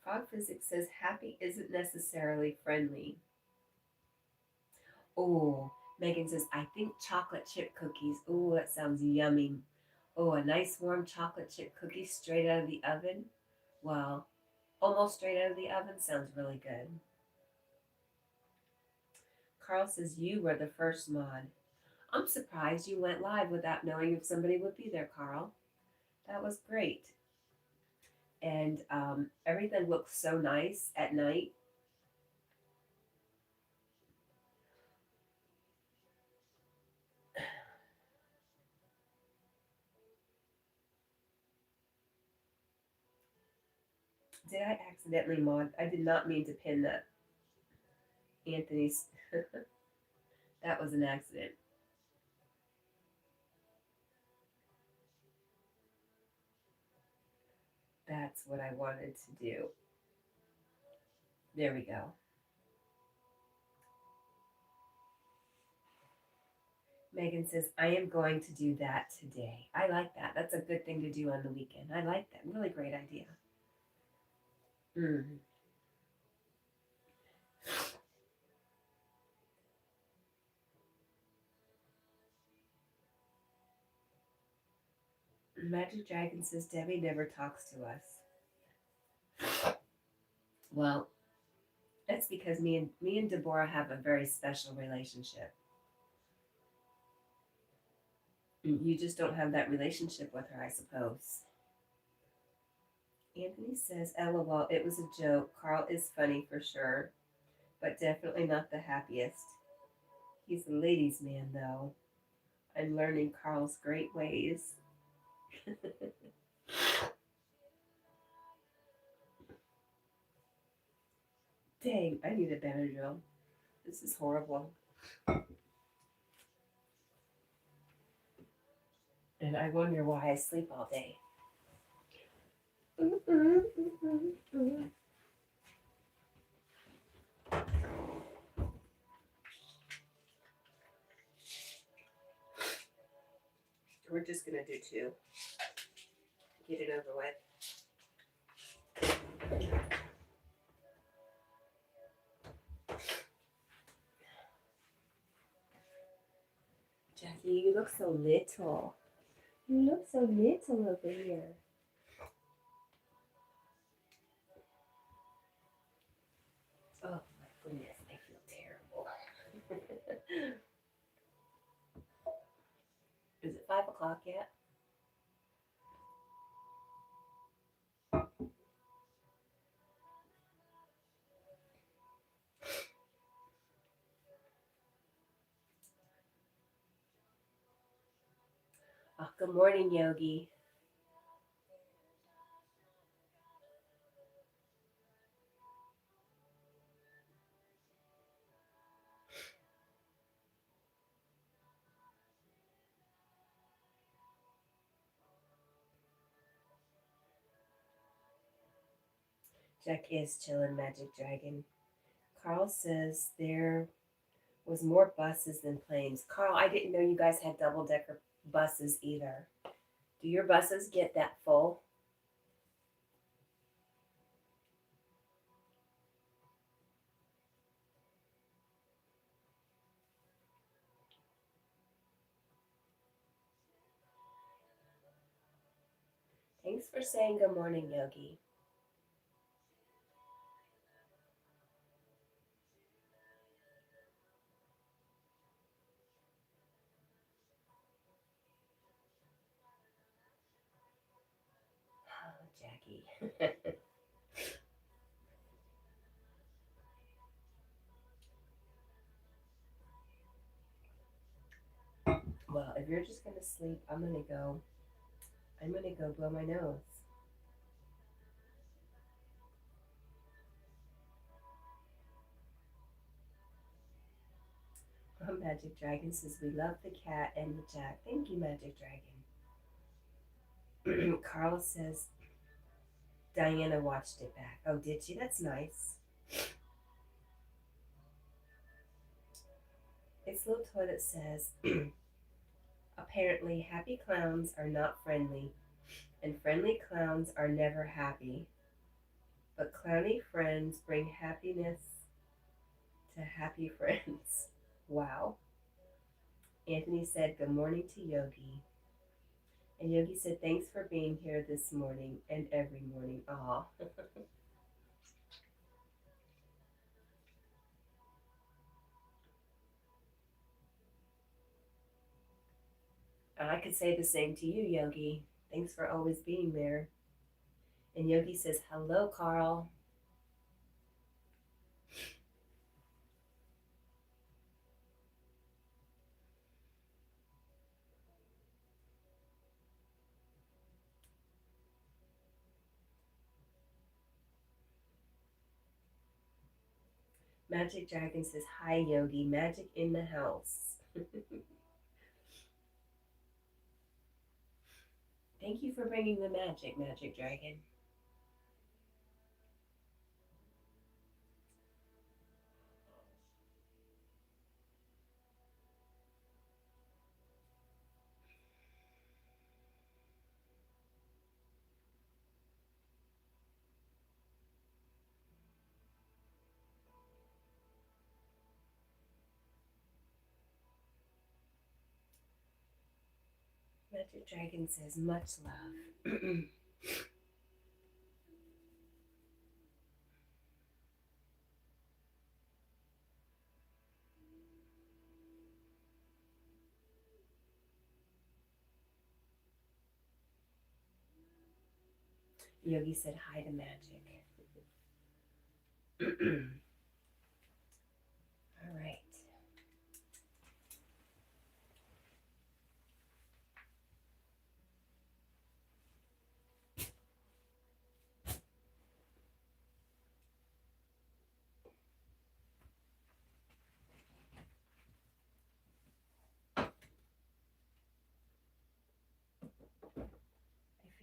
Frog Physics says happy isn't necessarily friendly. Oh, Megan says, I think chocolate chip cookies. Oh, that sounds yummy. Oh, a nice warm chocolate chip cookie straight out of the oven. Well, almost straight out of the oven sounds really good. Carl says, you were the first mod. I'm surprised you went live without knowing if somebody would be there, Carl. That was great. And everything looks so nice at night. Did I accidentally mod? I did not mean to pin that. Anthony's. That was an accident. That's what I wanted to do. There we go. Megan says, I am going to do that today. I like that. That's a good thing to do on the weekend. I like that. Really great idea. Mm. Magic Dragon says, Debbie never talks to us. Well, that's because me and Deborah have a very special relationship. You just don't have that relationship with her, I suppose. Anthony says, LOL, it was a joke. Carl is funny for sure, but definitely not the happiest. He's a ladies' man, though. I'm learning Carl's great ways. Dang, I need a Benadryl. This is horrible. And I wonder why I sleep all day. We're just going to do two. Get it over with. Jackie, you look so little. You look so little over here. Oh my goodness, I feel terrible. Is it 5 o'clock yet? Oh, good morning, Yogi. Jack is chilling, Magic Dragon. Carl says there was more buses than planes. Carl, I didn't know you guys had double-decker buses either. Do your buses get that full? Thanks for saying good morning, Yogi. Oh, Jackie. Well, if you're just gonna sleep, I'm gonna go blow my nose. Magic Dragon says we love the cat and the Jack. Thank you, Magic Dragon. Carl says Diana watched it back. Oh, did she? That's nice. Its little toilet says apparently happy clowns are not friendly, and friendly clowns are never happy. but clowny friends bring happiness to happy friends. Wow. Anthony said good morning to Yogi. And Yogi said, thanks for being here this morning and every morning. Aw. And I could say the same to you, Yogi. Thanks for always being there. And Yogi says, hello, Carl. Magic Dragon says, hi, Yogi. Magic in the house. Thank you for bringing the magic, Magic Dragon. Magic Dragon says, much love. Yogi said hi to Magic. All right.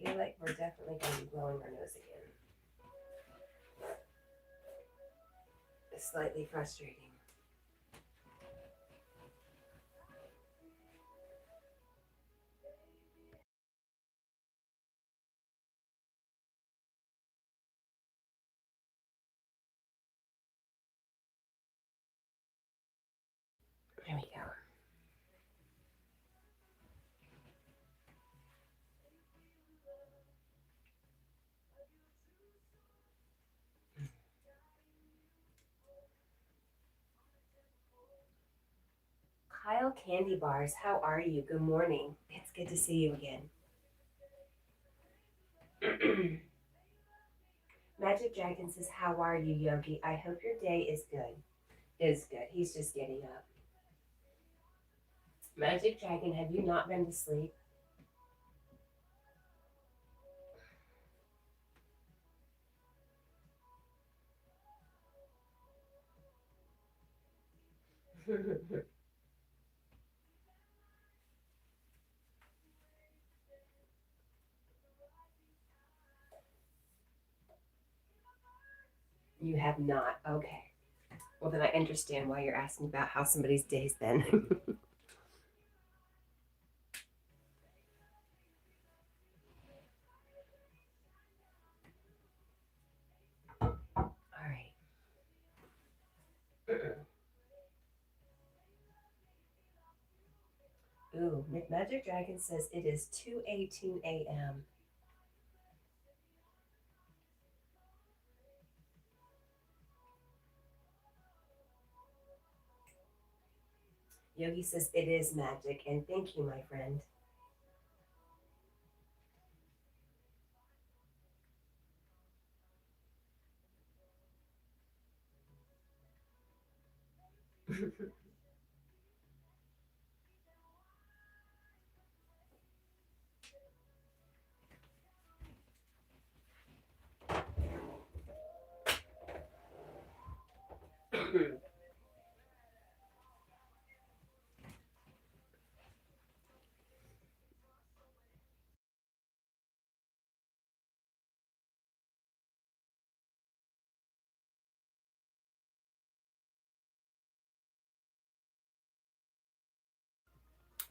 I feel like we're definitely going to be blowing our nose again. It's slightly frustrating. There we go. Kyle Candy Bars, how are you? Good morning. It's good to see you again. Magic Dragon says, how are you, Yogi? I hope your day is good. Is good. He's just getting up. Magic Dragon, have you not been to sleep? You have not. Okay. Well, then I understand why you're asking about how somebody's day's been. All right. Ooh, Magic Dragon says it is 2:18 a.m. Yogi says it is magic, and thank you, my friend.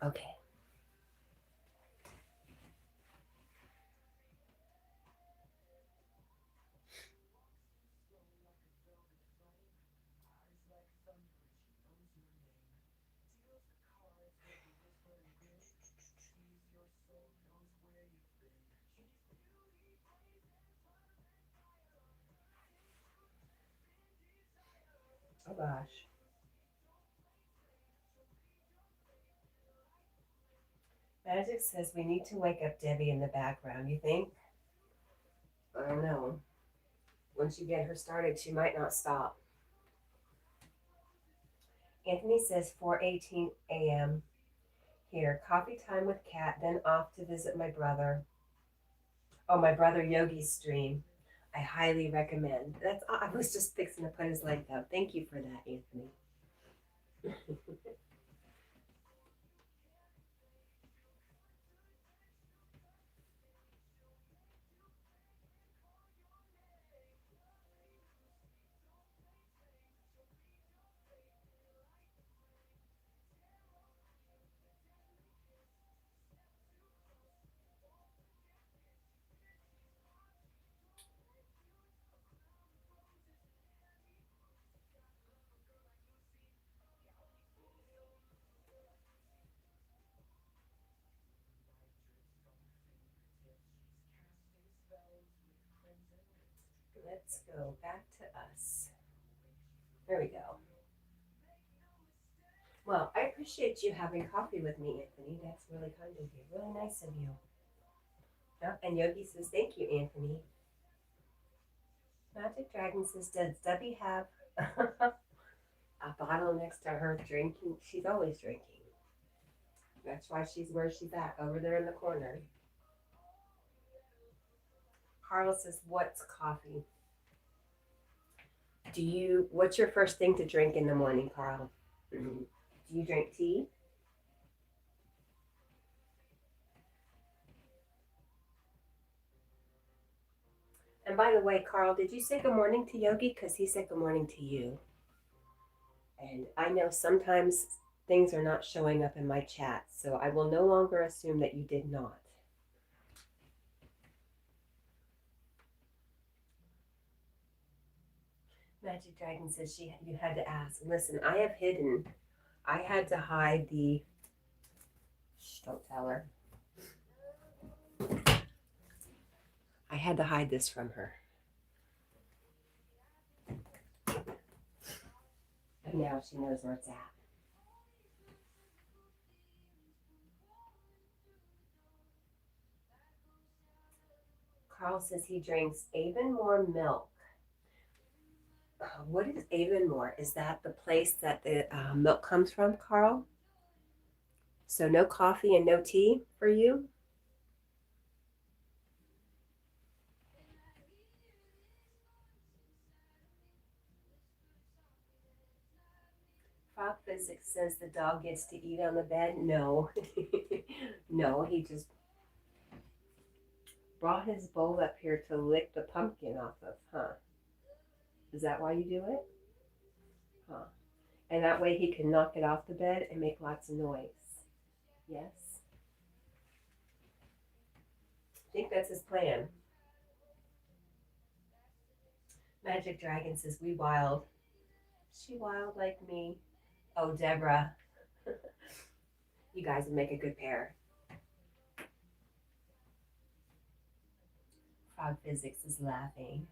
Okay. Oh gosh. Magic says we need to wake up Debbie in the background. You think? I don't know. Once you get her started, she might not stop. Anthony says 4:18 a.m. here. Coffee time with Cat, then off to visit my brother. Oh, my brother Yogi's stream. I highly recommend. That's. I was just fixing to put his link up. Thank you for that, Anthony. Let's go back to us. There we go. Well, I appreciate you having coffee with me, Anthony. That's really kind of you. Really nice of you. Yep. And Yogi says, thank you, Anthony. Magic Dragon says, does Debbie have a bottle next to her drinking? She's always drinking. That's why she's where she's at, over there in the corner. Carl says, what's coffee? What's your first thing to drink in the morning, Carl? Do you drink tea? And by the way, Carl, did you say good morning to Yogi? Because he said good morning to you. And I know sometimes things are not showing up in my chat, so I will no longer assume that you did not. Magic Dragon says you had to ask. Listen, I had to hide the. Shh, don't tell her. I had to hide this from her. And now she knows where it's at. Carl says he drinks Avonmore milk. What is Avonmore? Is that the place that the milk comes from, Carl? So no coffee and no tea for you? Frog Physics says the dog gets to eat on the bed. No. No, he just brought his bowl up here to lick the pumpkin off of, huh? Is that why you do it? Huh. And that way he can knock it off the bed and make lots of noise. Yes? I think that's his plan. Magic Dragon says, we wild. She wild like me. Oh, Deborah. You guys would make a good pair. Frog Physics is laughing.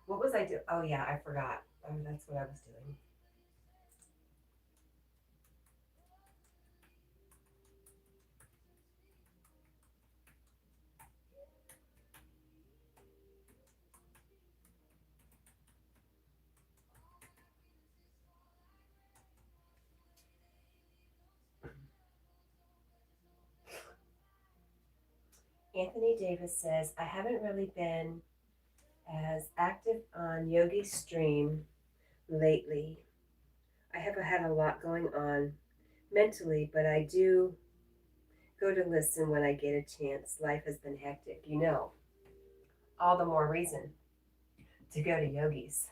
What was I doing? Oh, yeah, I forgot. Oh, that's what I was doing. Anthony Davis says, I haven't really been as active on Yogi's stream lately. I have had a lot going on mentally, but I do go to listen when I get a chance. Life has been hectic, all the more reason to go to Yogi's.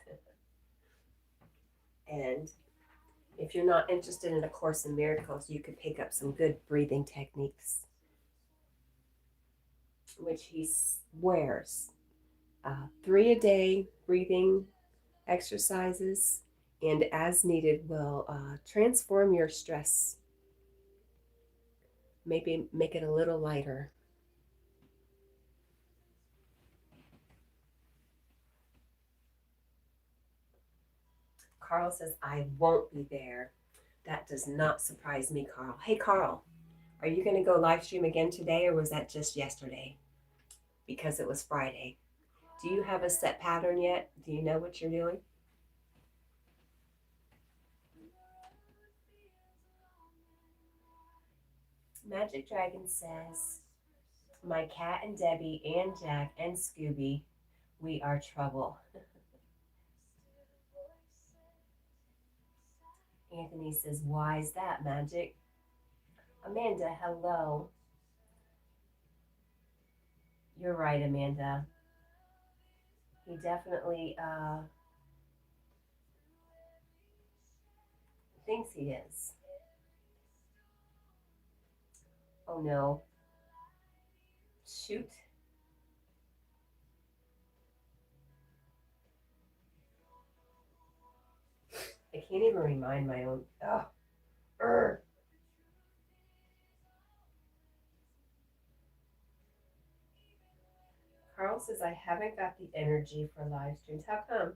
And if you're not interested in A Course in Miracles, you could pick up some good breathing techniques, which he swears 3 a day breathing exercises and as needed will transform your stress. Maybe make it a little lighter. Carl says, I won't be there. That does not surprise me, Carl. Hey, Carl, are you going to go live stream again today, or was that just yesterday? Because it was Friday. Do you have a set pattern yet? Do you know what you're doing? Magic Dragon says, my cat and Debbie and Jack and Scooby, we are trouble. Anthony says, why is that, Magic? Amanda, hello. You're right, Amanda. He definitely thinks he is. Oh no. Shoot. I can't even remind my own. Oh. Carl says, I haven't got the energy for live streams. How come?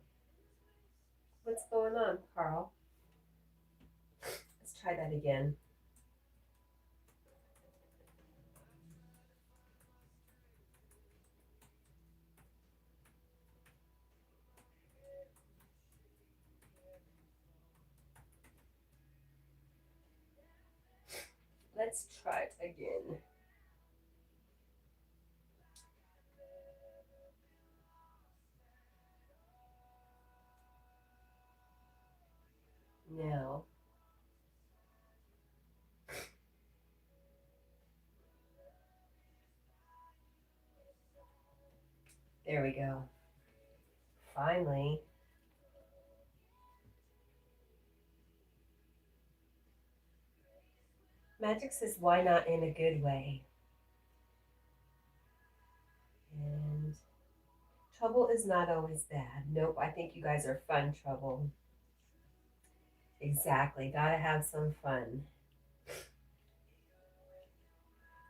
What's going on, Carl? Let's try that again. Let's try it again. No. There we go. Finally. Magic says, why not in a good way? And trouble is not always bad. Nope, I think you guys are fun trouble. Exactly. Gotta have some fun.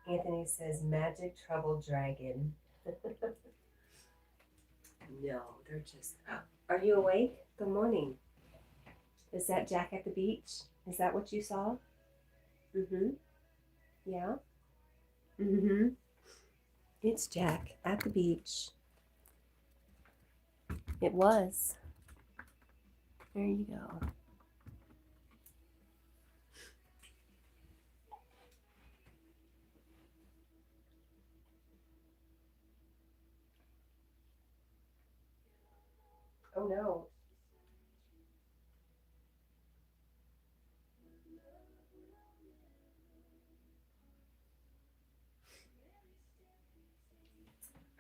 Anthony says, magic trouble dragon. No, they're just. Are you awake? Good morning. Is that Jack at the beach? Is that what you saw? Mm-hmm. Yeah. Mm-hmm. It's Jack at the beach. It was. There you go. Oh no.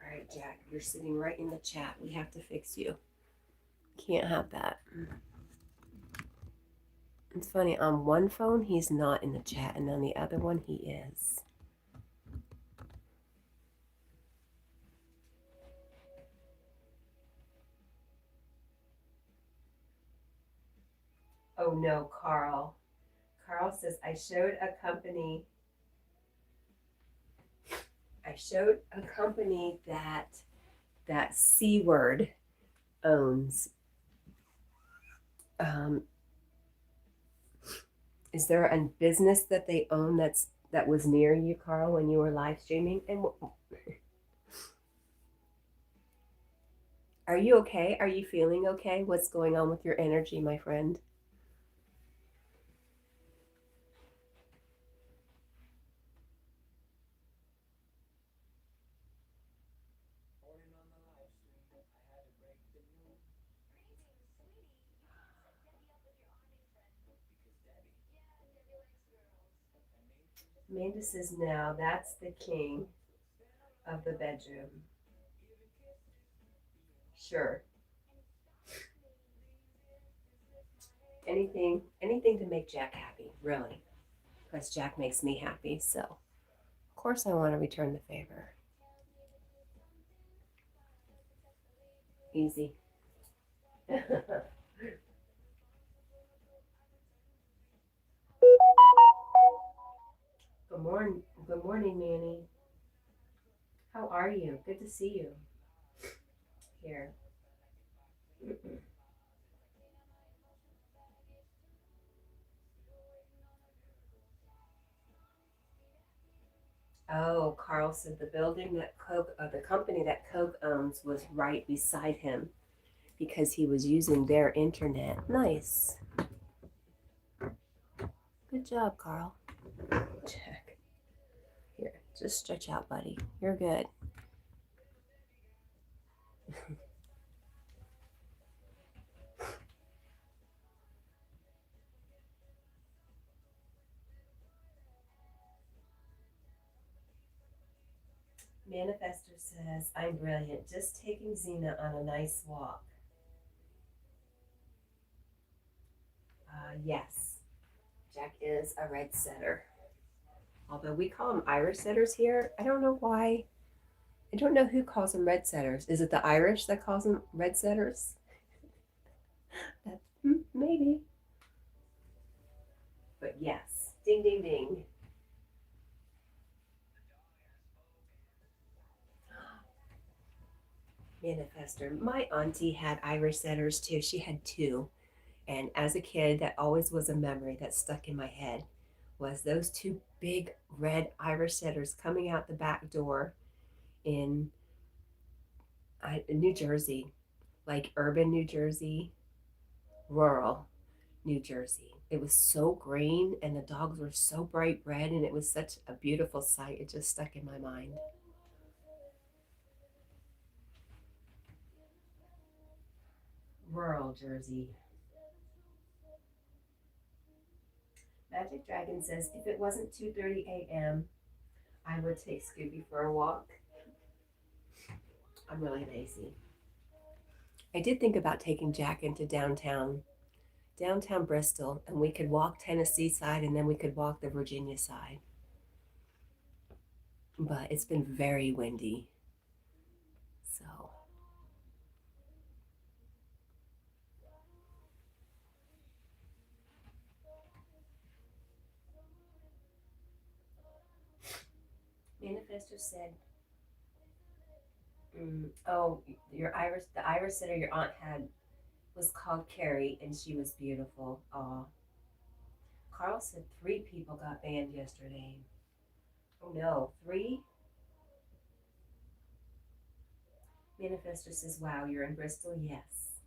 All right, Jack, you're sitting right in the chat. We have to fix you. Can't have that. It's funny, on one phone he's not in the chat, and on the other one he is. Oh no, Carl. Carl says, I showed a company that C word owns. Is there a business that they own that was near you, Carl, when you were live streaming? And are you okay? Are you feeling okay? What's going on with your energy, my friend? Amanda says, now that's the king of the bedroom. Sure. Anything to make Jack happy, really. Because Jack makes me happy, so of course I want to return the favor. Easy. Good morning, Manny. How are you? Good to see you. Here. Oh, Carl said the building that the company that Coke owns was right beside him because he was using their internet. Nice. Good job, Carl. Check. Here, just stretch out, buddy. You're good. Manifester says, I'm brilliant. Just taking Xena on a nice walk. Yes, Jack is a red setter. Although we call them Irish setters here. I don't know why. I don't know who calls them red setters. Is it the Irish that calls them red setters? Maybe. But yes, ding, ding, ding. Manifester. My auntie had Irish setters too. She had two. And as a kid, that always was a memory that stuck in my head was those two big red Irish setters coming out the back door in New Jersey, like urban New Jersey, rural New Jersey. It was so green and the dogs were so bright red and it was such a beautiful sight. It just stuck in my mind. Rural Jersey. Magic Dragon says, if it wasn't 2:30 a.m., I would take Scooby for a walk. I'm really lazy. I did think about taking Jack into downtown Bristol, and we could walk Tennessee side and then we could walk the Virginia side. But it's been very windy. So Manifester said, oh, the Irish setter your aunt had was called Carrie, and she was beautiful. Aw. Carl said 3 people got banned yesterday. Oh no, 3? Manifester says, wow, you're in Bristol? Yes.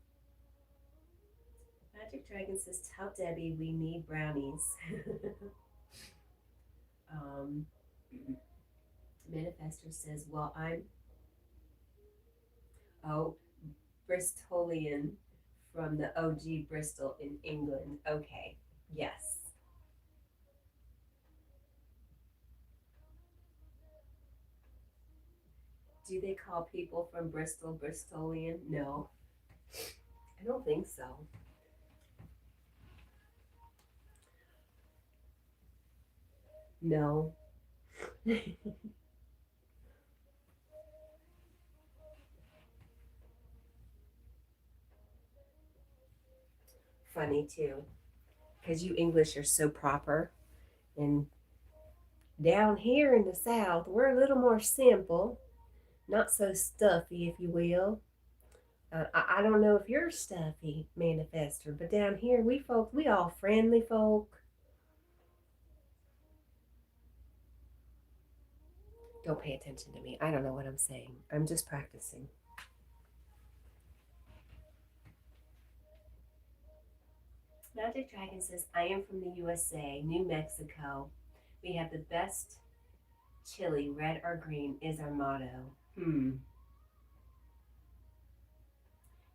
Magic Dragon says, tell Debbie we need brownies. um, Manifester says, well, oh, Bristolian from the OG Bristol in England. Okay, yes. Do they call people from Bristol Bristolian? No, I don't think so. No. Funny too, because you English are so proper, and down here in the South, we're a little more simple, not so stuffy, if you will. I don't know if you're stuffy, manifester, but down here we all friendly folk. Don't pay attention to me. I don't know what I'm saying. I'm just practicing. Magic Dragon says, I am from the USA, New Mexico. We have the best chili, red or green is our motto. And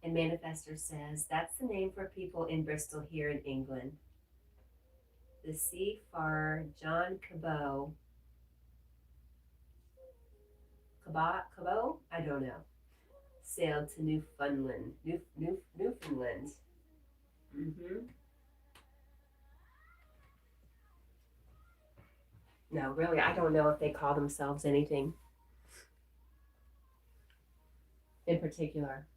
Manifester says, that's the name for people in Bristol here in England. The seafarer John Cabot, I don't know, sailed to Newfoundland. Mm-hmm. No, really, I don't know if they call themselves anything in particular.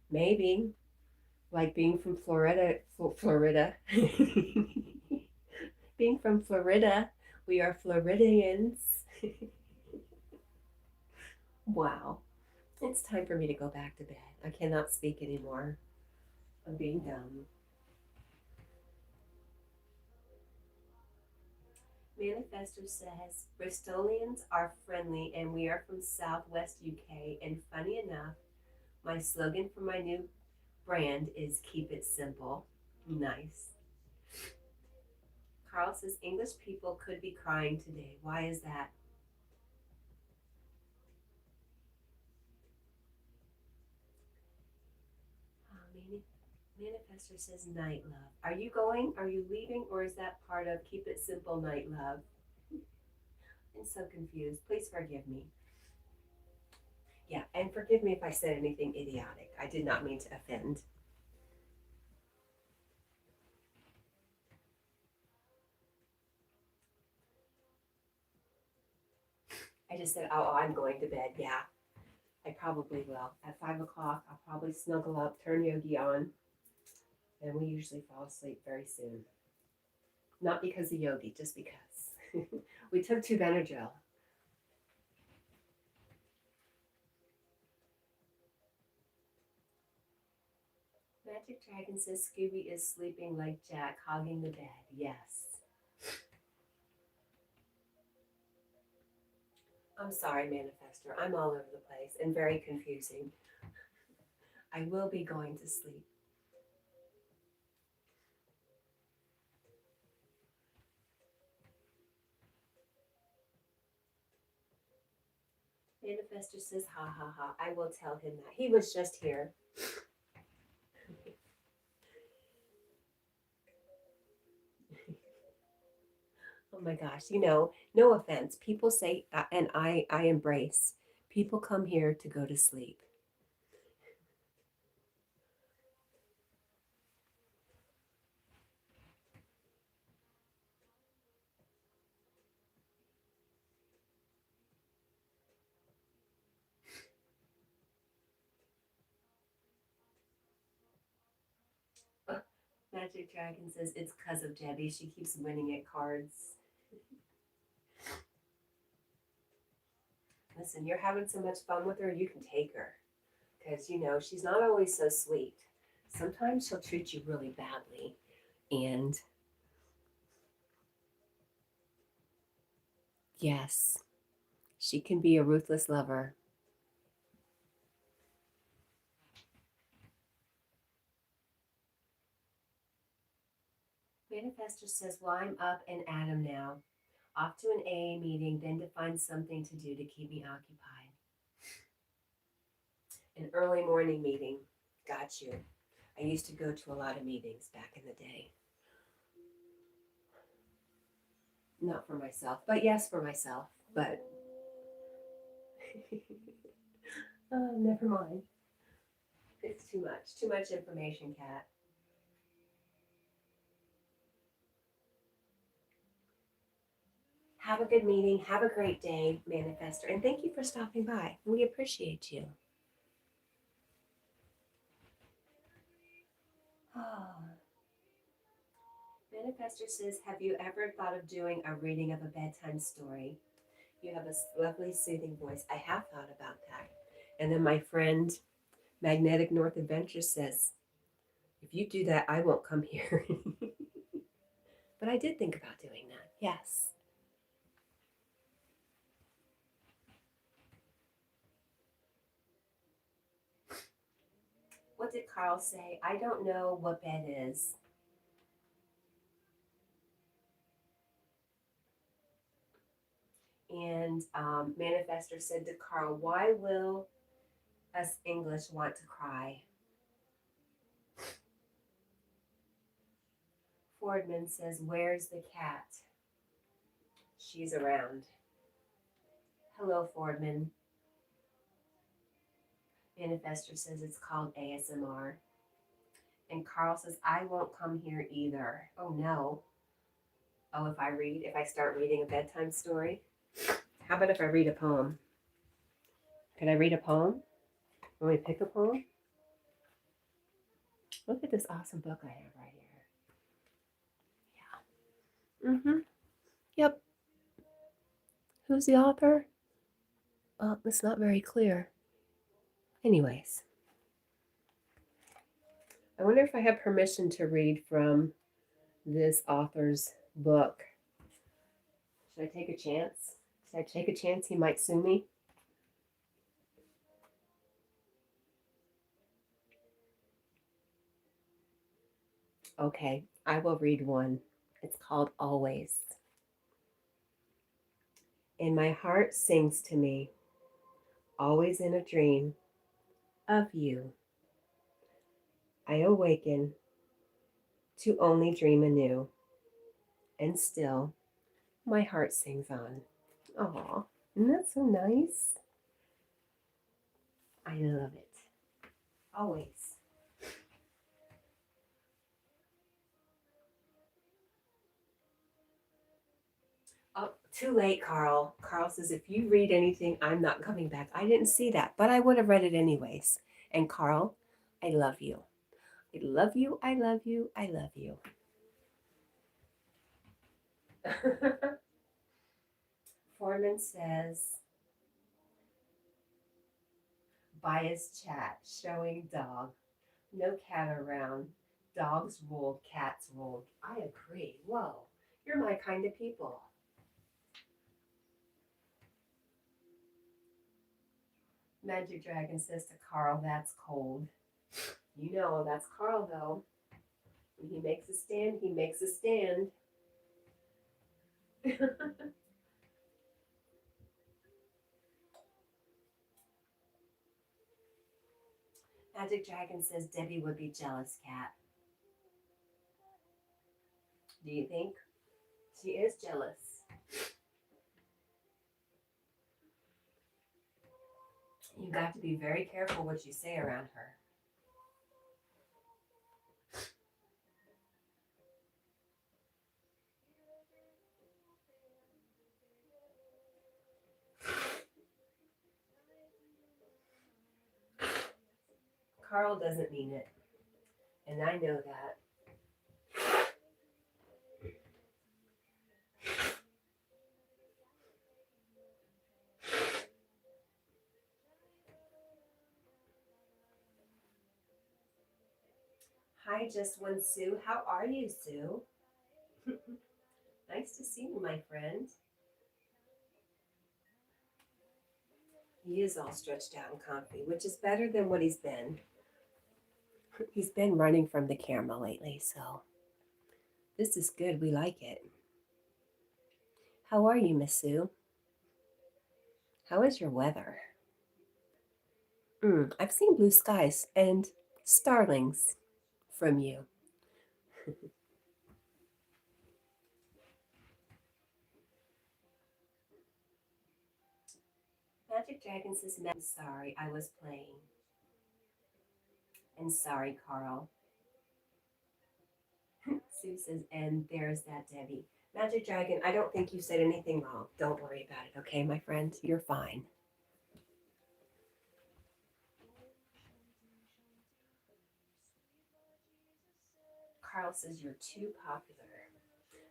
Maybe, like being from Florida, being Greeting from Florida. We are Floridians. Wow. It's time for me to go back to bed. I cannot speak anymore. I'm being dumb. Manifestor says, Bristolians are friendly and we are from Southwest UK. And funny enough, my slogan for my new brand is keep it simple. Nice. Carl says, English people could be crying today. Why is that? Manifestor says night love. Are you going? Are you leaving? Or is that part of keep it simple night love? I'm so confused. Please forgive me. Yeah, and forgive me if I said anything idiotic. I did not mean to offend. I just said, oh, I'm going to bed. Yeah, I probably will. At 5 o'clock, I'll probably snuggle up, turn Yogi on, and we usually fall asleep very soon. Not because of Yogi, just because. We took 2 Benadryl. Magic Dragon says Scooby is sleeping like Jack, hogging the bed. Yes. I'm sorry, Manifestor. I'm all over the place and very confusing. I will be going to sleep. Manifestor says, ha ha ha. I will tell him that. He was just here. Oh my gosh. You know, no offense. People say, and I embrace, people come here to go to sleep. Magic Dragon says it's because of Debbie. She keeps winning at cards. Listen, you're having so much fun with her, you can take her. Because, you know, she's not always so sweet. Sometimes she'll treat you really badly. And yes, she can be a ruthless lover. Manifestor says, well, I'm up and at 'em now. Off to an AA meeting, then to find something to do to keep me occupied. An early morning meeting. Got you. I used to go to a lot of meetings back in the day. Not for myself, but yes, for myself. But oh, never mind. It's too much. Too much information, Kat. Have a good meeting. Have a great day, Manifestor. And thank you for stopping by. We appreciate you. Oh. Manifestor says, have you ever thought of doing a reading of a bedtime story? You have a lovely, soothing voice. I have thought about that. And then my friend, Magnetic North Adventure says, if you do that, I won't come here. But I did think about doing that. Yes. What did Carl say? I don't know what bed is. And Manifestor said to Carl, why will us English want to cry? Fordman says, where's the cat? She's around. Hello, Fordman. Manifestor says it's called ASMR. And Carl says, I won't come here either. Oh no. Oh, if I start reading a bedtime story? How about if I read a poem? Can I read a poem? Want me to pick a poem? Look at this awesome book I have right here. Mm-hmm. Yep. Who's the author? It's not very clear. Anyways, I wonder if I have permission to read from this author's book. Should I take a chance? Should I take a chance he might sue me? Okay, I will read one. It's called Always. And my heart sings to me, always in a dream of you. I awaken to only dream anew, and still my heart sings on. Aw, isn't that so nice? I love it. Always. Oh, too late, Carl. Carl says, if you read anything, I'm not coming back. I didn't see that, but I would have read it anyways. And Carl, I love you. I love you. I love you. I love you. Foreman says, bias chat showing dog. No cat around. Dogs ruled, cats ruled. I agree. Whoa, you're my kind of people. Magic Dragon says to Carl, that's cold. You know, that's Carl, though. When he makes a stand, he makes a stand. Magic Dragon says Debbie would be jealous, Cat. Do you think? She is jealous. You got to be very careful what you say around her. Carl doesn't mean it, and I know that. Hi, Just One Sue. How are you, Sue? Nice to see you, my friend. He is all stretched out and comfy, which is better than what he's been. He's been running from the camera lately, so this is good. We like it. How are you, Miss Sue? How is your weather? I've seen blue skies and starlings from you. Magic Dragon says, I'm sorry, I was playing. And sorry, Carl. Sue says, and there's that Debbie. Magic Dragon, I don't think you said anything wrong. Don't worry about it, okay, my friend? You're fine. Carl says, you're too popular.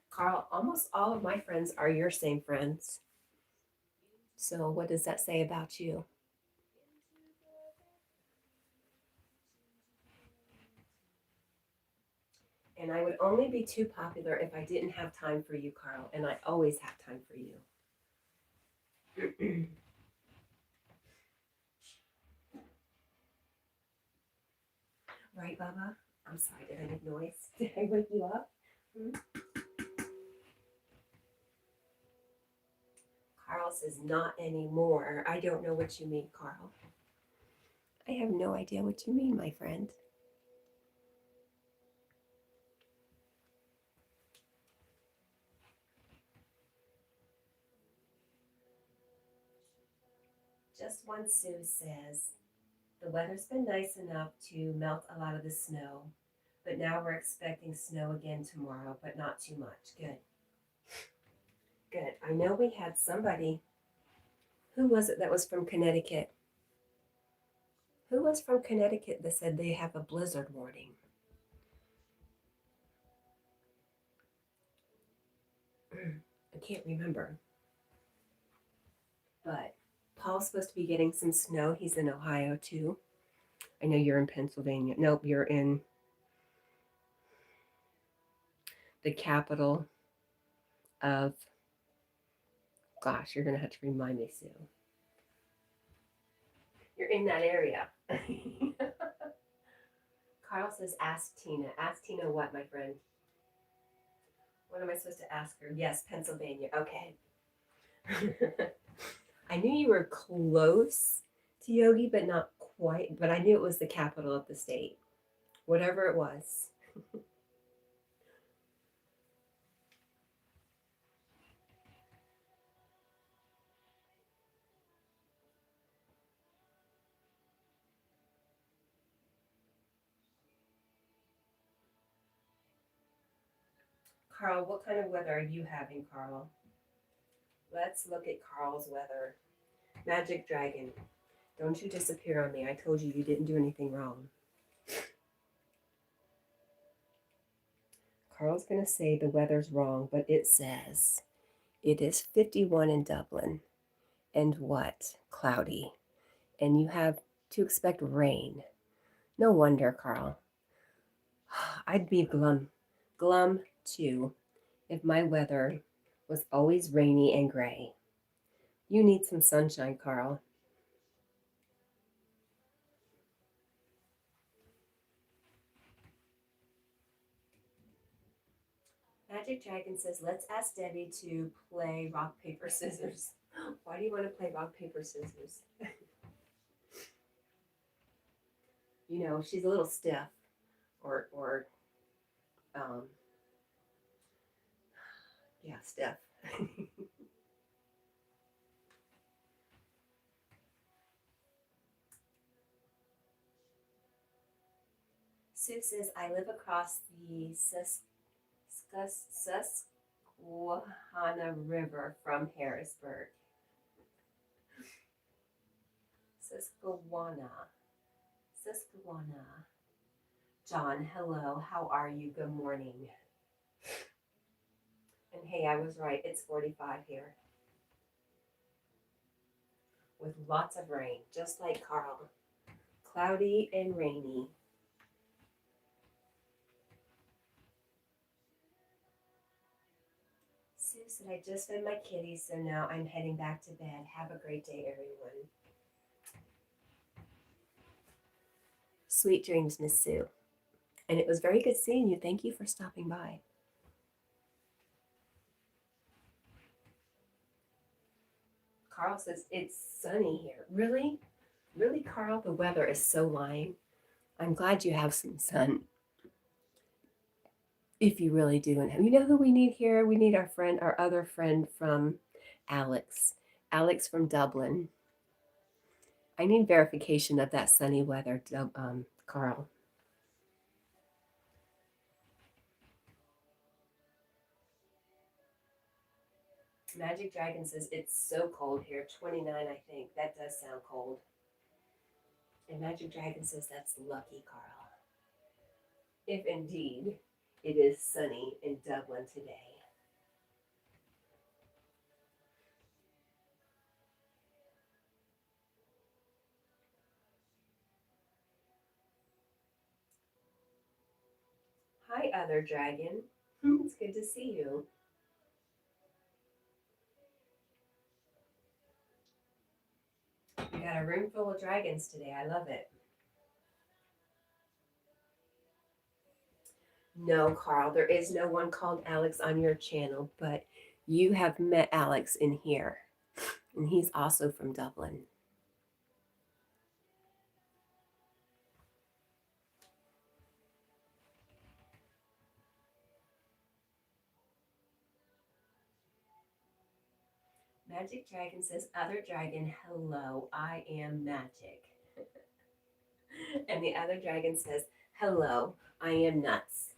Carl, almost all of my friends are your same friends. So what does that say about you? And I would only be too popular if I didn't have time for you, Carl. And I always have time for you. Right, Bubba? I'm sorry, did I make noise? Did I wake you up? Carl says, not anymore. I don't know what you mean, Carl. I have no idea what you mean, my friend. Just One Sue says, the weather's been nice enough to melt a lot of the snow, but now we're expecting snow again tomorrow, but not too much. Good. Good. I know we had somebody. Who was it that was from Connecticut? Who was from Connecticut that said they have a blizzard warning? I can't remember. But Paul's supposed to be getting some snow. He's in Ohio too. I know you're in Pennsylvania. Nope, you're in the capital of, gosh, you're going to have to remind me, Sue. You're in that area. Carl says, ask Tina. Ask Tina what, my friend? What am I supposed to ask her? Yes, Pennsylvania. Okay. I knew you were close to Yogi, but not quite. But I knew it was the capital of the state. Whatever it was. Carl, what kind of weather are you having, Carl? Let's look at Carl's weather. Magic Dragon, don't you disappear on me. I told you you didn't do anything wrong. Carl's going to say the weather's wrong, but it says it is 51 in Dublin and what? Cloudy. And you have to expect rain. No wonder, Carl. I'd be glum too, if my weather was always rainy and gray. You need some sunshine, Carl. Magic Dragon says, let's ask Debbie to play rock, paper, scissors. Why do you want to play rock, paper, scissors? You know, she's a little stiff or yeah, stiff. Sue says, I live across the Susquehanna River from Harrisburg. Susquehanna. Susquehanna. John, hello. How are you? Good morning. And hey, I was right. It's 45 here. With lots of rain, just like Carl. Cloudy and rainy. Sue said, I just fed my kitties, so now I'm heading back to bed. Have a great day, everyone. Sweet dreams, Miss Sue. And it was very good seeing you. Thank you for stopping by. Carl says, it's sunny here. Really? Really, Carl? The weather is so lying. I'm glad you have some sun. If you really do. And you know who we need here? We need our other friend from Alex. Alex from Dublin. I need verification of that sunny weather, Carl. Magic Dragon says it's so cold here. 29, I think. That does sound cold. And Magic Dragon says that's lucky, Carl. If indeed it is sunny in Dublin today. Hi, other dragon. It's good to see you. We got a room full of dragons today. I love it. No, Carl, there is no one called Alex on your channel, but you have met Alex in here, and he's also from Dublin. Magic Dragon says, other dragon, hello, I am magic. And the other dragon says, hello, I am nuts.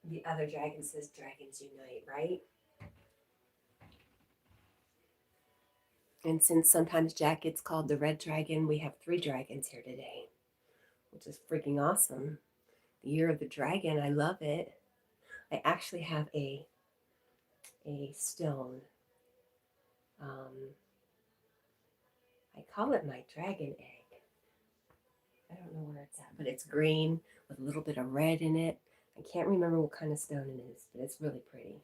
The other dragon says, dragons unite, right? And since sometimes Jack gets called the red dragon, we have 3 dragons here today, which is freaking awesome. The year of the dragon, I love it. I actually have a stone. I call it my dragon egg. I don't know where it's at, but it's green with a little bit of red in it. I can't remember what kind of stone it is, but it's really pretty.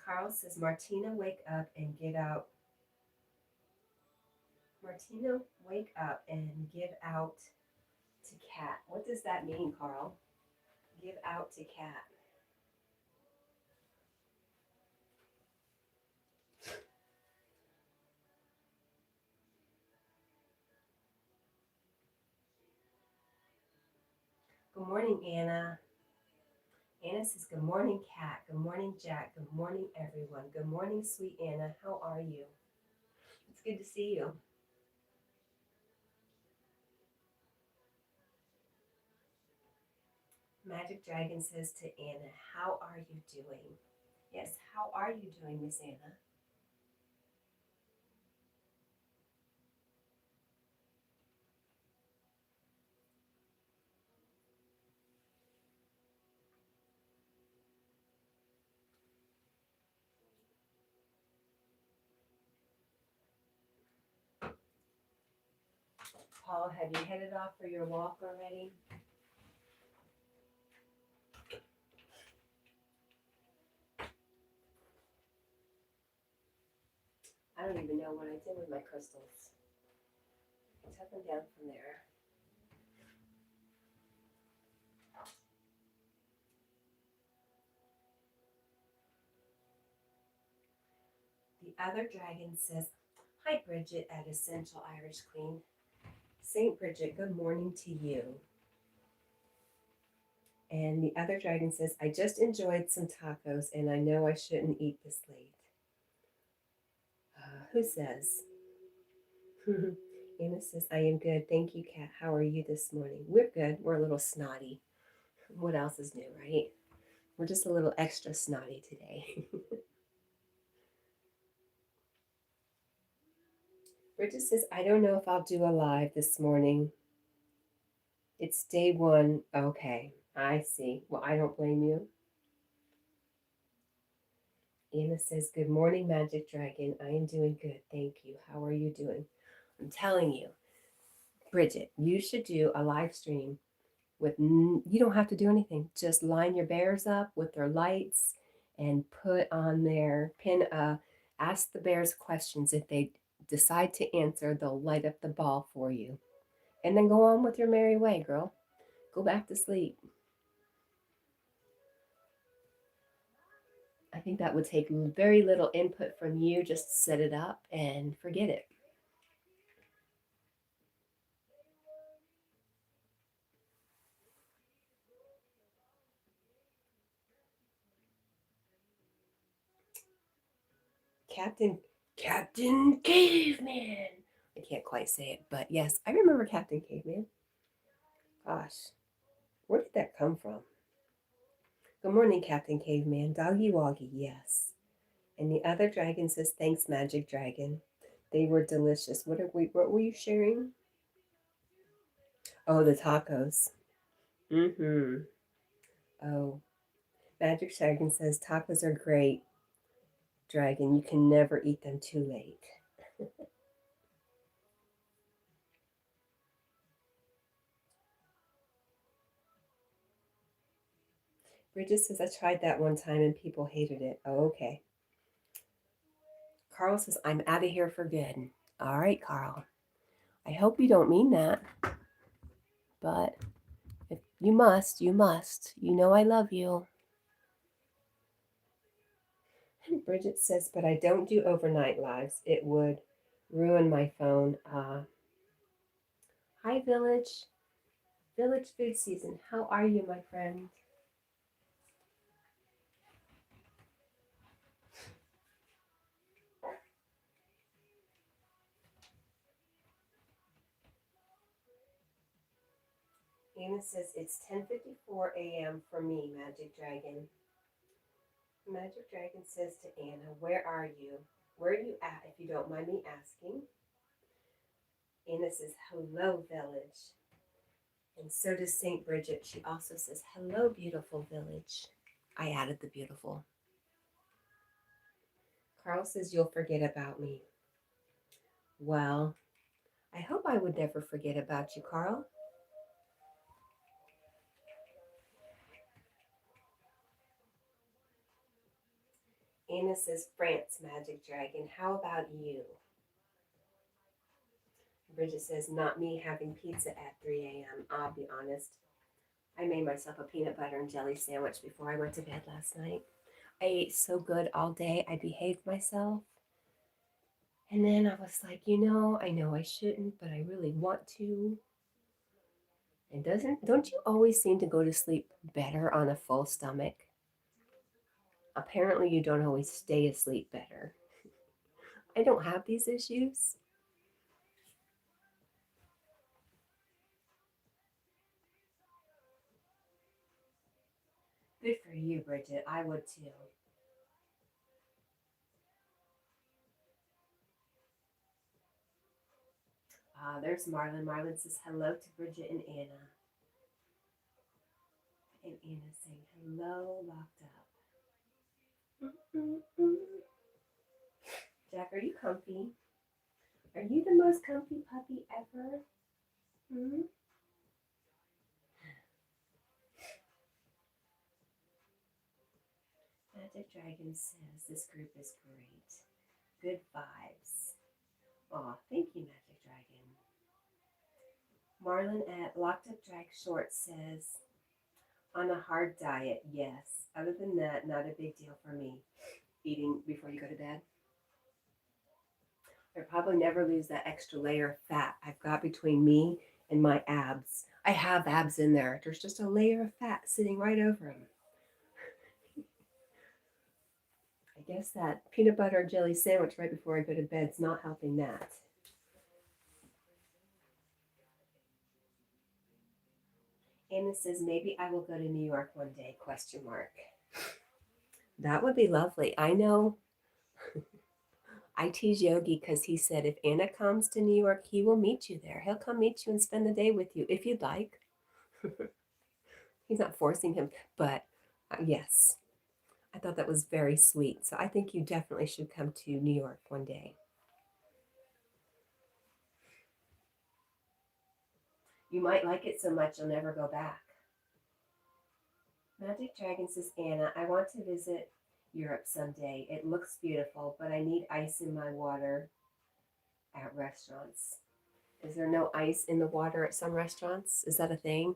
Carl says, Martina, wake up and give out. Martina, wake up and give out to Cat. What does that mean, Carl? Give out to Cat. Good morning, Anna. Anna says, good morning, Cat. Good morning, Jack. Good morning, everyone. Good morning, sweet Anna. How are you? It's good to see you. Magic Dragon says to Anna, how are you doing? Yes, how are you doing, Miss Anna? Paul, have you headed off for your walk already? I don't even know what I did with my crystals. I took them down from there. The other dragon says, hi, Bridget at Essential Irish Queen. St. Bridget, good morning to you. And the other dragon says, I just enjoyed some tacos and I know I shouldn't eat this late. Who says? Anna says, I am good. Thank you, Kat. How are you this morning? We're good. We're a little snotty. What else is new, right? We're just a little extra snotty today. Bridget says, I don't know if I'll do a live this morning. It's day 1. Okay, I see. Well, I don't blame you. Anna says, good morning, Magic Dragon. I am doing good. Thank you. How are you doing? I'm telling you, Bridget, you should do a live stream with, you don't have to do anything. Just line your bears up with their lights and put on their pin, ask the bears questions. If they decide to answer, they'll light up the ball for you. And then go on with your merry way, girl. Go back to sleep. I think that would take very little input from you. Just set it up and forget it. Captain Caveman. I can't quite say it, but yes, I remember Captain Caveman. Gosh, where did that come from? Good morning, Captain Caveman. Doggy Woggy, yes. And the other dragon says, thanks, Magic Dragon. They were delicious. What were you sharing? Oh, the tacos. Mm-hmm. Oh, Magic Dragon says, tacos are great, Dragon. You can never eat them too late. Bridget says, I tried that one time and people hated it. Oh, okay. Carl says, I'm out of here for good. All right, Carl. I hope you don't mean that. But if you must, you must. You know I love you. And Bridget says, but I don't do overnight lives. It would ruin my phone. Hi, Village. Village food season. How are you, my friend? Anna says it's 10:54 a.m. for me, Magic Dragon. Magic Dragon says to Anna, where are you? Where are you at, if you don't mind me asking? Anna says, hello, village. And so does St. Bridget. She also says, hello, beautiful village. I added the beautiful. Carl says, you'll forget about me. Well, I hope I would never forget about you, Carl. Anna says, France, Magic Dragon. How about you? Bridget says, not me having pizza at 3 a.m. I'll be honest. I made myself a peanut butter and jelly sandwich before I went to bed last night. I ate so good all day. I behaved myself. And then I was like, I know I shouldn't, but I really want to. And don't you always seem to go to sleep better on a full stomach? Apparently you don't always stay asleep better. I don't have these issues. Good for you, Bridget. I would too. There's Marlon. Marlon says hello to Bridget and Anna. And Anna's saying hello, locked up. Jack, are you comfy? Are you the most comfy puppy ever? Hmm? Magic Dragon says this group is great. Good vibes. Aw, thank you, Magic Dragon. Marlon at Locked Up Drag Short says, on a hard diet, yes. Other than that, not a big deal for me. Eating before you go to bed. I'll probably never lose that extra layer of fat I've got between me and my abs. I have abs in there. There's just a layer of fat sitting right over them. I guess that peanut butter and jelly sandwich right before I go to bed is not helping that. Anna says, maybe I will go to New York one day, question mark. That would be lovely. I know. I tease Yogi because he said if Anna comes to New York, he will meet you there. He'll come meet you and spend the day with you if you'd like. He's not forcing him, but yes, I thought that was very sweet. So I think you definitely should come to New York one day. You might like it so much you'll never go back. Magic Dragon says, Anna, I want to visit Europe someday. It looks beautiful, but I need ice in my water at restaurants. Is there no ice in the water at some restaurants? Is that a thing?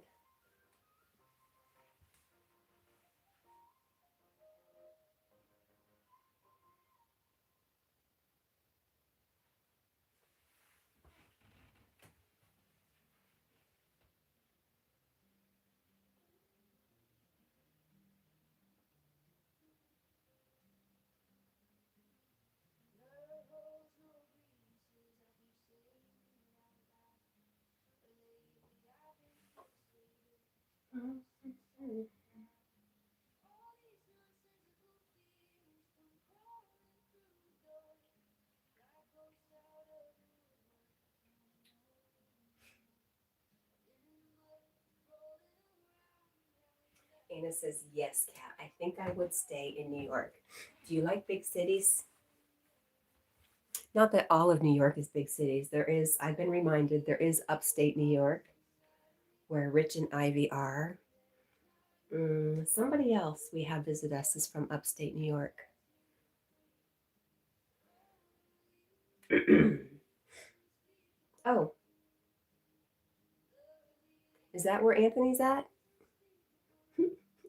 Anna says, yes, Kat, I think I would stay in New York. Do you like big cities? Not that all of New York is big cities. There is, I've been reminded, there is upstate New York where Rich and Ivy are. Somebody else we have visit us is from upstate New York. Oh, is that where Anthony's at?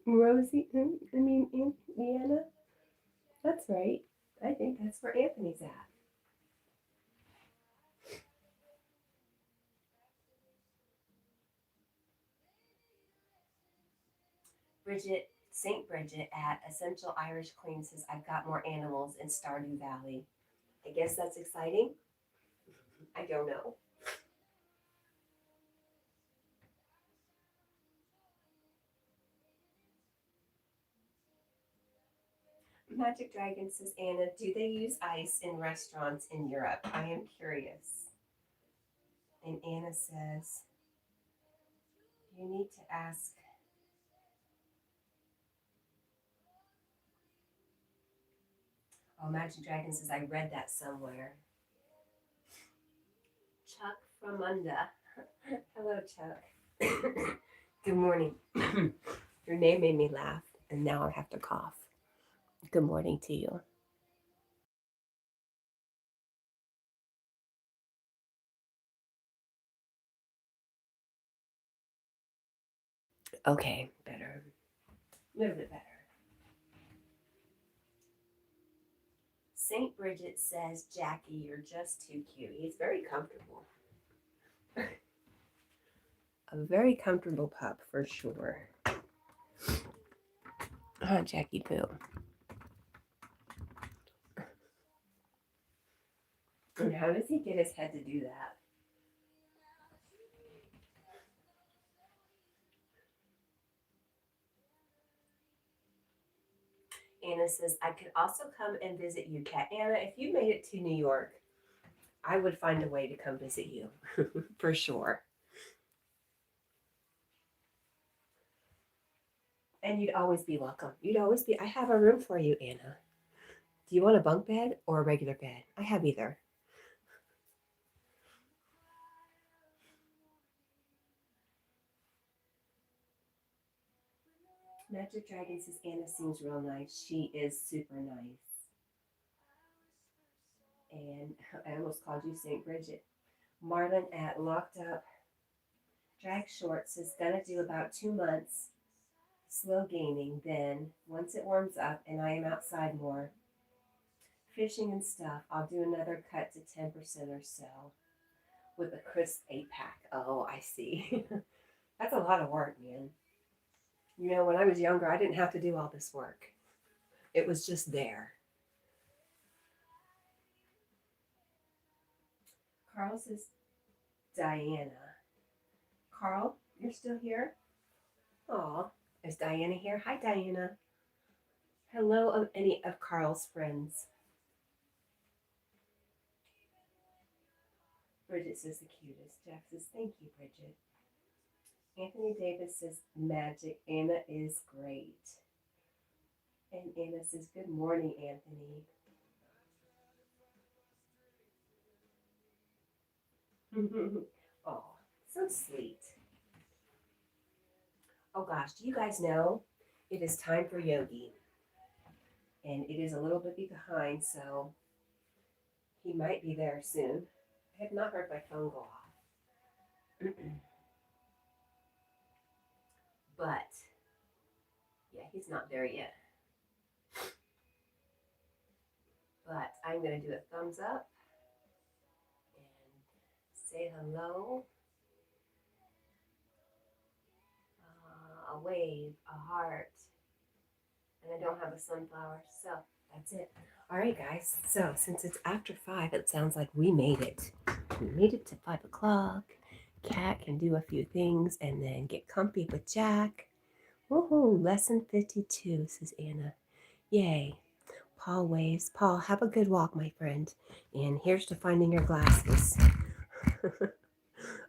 Rosie, Deanna? That's right. I think that's where Anthony's at. Bridget, St. Bridget at Essential Irish Queen says, I've got more animals in Stardew Valley. I guess that's exciting. I don't know. Magic Dragon says, Anna, do they use ice in restaurants in Europe? I am curious. And Anna says, you need to ask. Oh, Magic Dragon says, I read that somewhere. Chuck from Munda. Hello, Chuck. Good morning. Your name made me laugh, and now I have to cough. Good morning to you. Okay, better. A little bit better. St. Bridget says, Jackie, you're just too cute. He's very comfortable. A very comfortable pup for sure. Huh, Jackie Poo. And how does he get his head to do that? Anna says, I could also come and visit you, Cat. Anna, if you made it to New York, I would find a way to come visit you, for sure. And you'd always be welcome. You'd always be, I have a room for you, Anna. Do you want a bunk bed or a regular bed? I have either. Magic Dragon says, Anna seems real nice. She is super nice. And I almost called you St. Bridget. Marlon at Locked Up Drag Shorts is gonna do about 2 months slow gaining. Then once it warms up and I am outside more fishing and stuff, I'll do another cut to 10% or so with a crisp 8-pack. Oh, I see. That's a lot of work, man. You know, when I was younger, I didn't have to do all this work. It was just there. Carl says, Diana. Carl, you're still here? Aw, is Diana here? Hi, Diana. Hello of any of Carl's friends. Bridget says the cutest. Jack says, thank you, Bridget. Anthony Davis says, magic. Anna is great. And Anna says, good morning, Anthony. Oh, so sweet. Oh gosh, do you guys know it is time for Yogi? And it is a little bit behind, so he might be there soon. I have not heard my phone go off. But, yeah, he's not there yet. But I'm going to do a thumbs up and say hello. A wave, a heart. And I don't have a sunflower, so that's it. All right, guys. So since it's after 5, it sounds like we made it. We made it to 5 o'clock. Cat can do a few things and then get comfy with Jack. Woohoo! Lesson 52, says Anna. Yay. Paul waves. Paul, have a good walk, my friend. And here's to finding your glasses.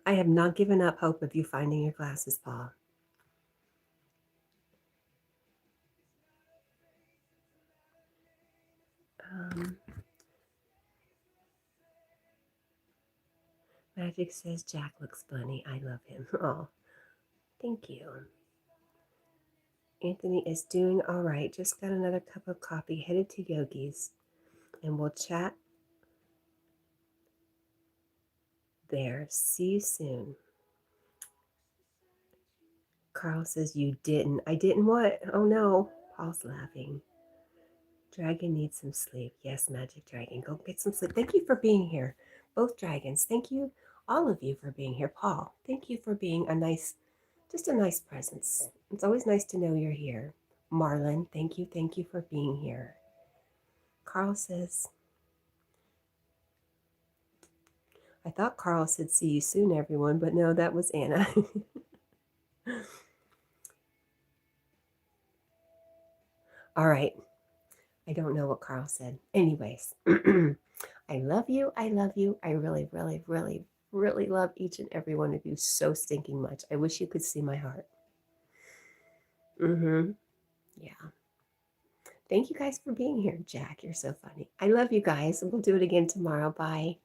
I have not given up hope of you finding your glasses, Paul. Magic says Jack looks funny. I love him. Oh, thank you. Anthony is doing all right. Just got another cup of coffee, headed to Yogi's, and we'll chat there. See you soon. Carl says, you didn't. I didn't what? Oh no. Paul's laughing. Dragon needs some sleep. Yes, Magic Dragon. Go get some sleep. Thank you for being here. Both dragons. Thank you, all of you, for being here. Paul, thank you for being just a nice presence. It's always nice to know you're here. Marlon, thank you for being here. Carl says, I thought Carl said see you soon, everyone, but no, that was Anna. All right. I don't know what Carl said. Anyways, I love you. I love you. I really, really, really, really love each and every one of you so stinking much. I wish you could see my heart. Mm-hmm. Yeah. Thank you guys for being here. Jack, you're so funny. I love you guys. We'll do it again tomorrow. Bye.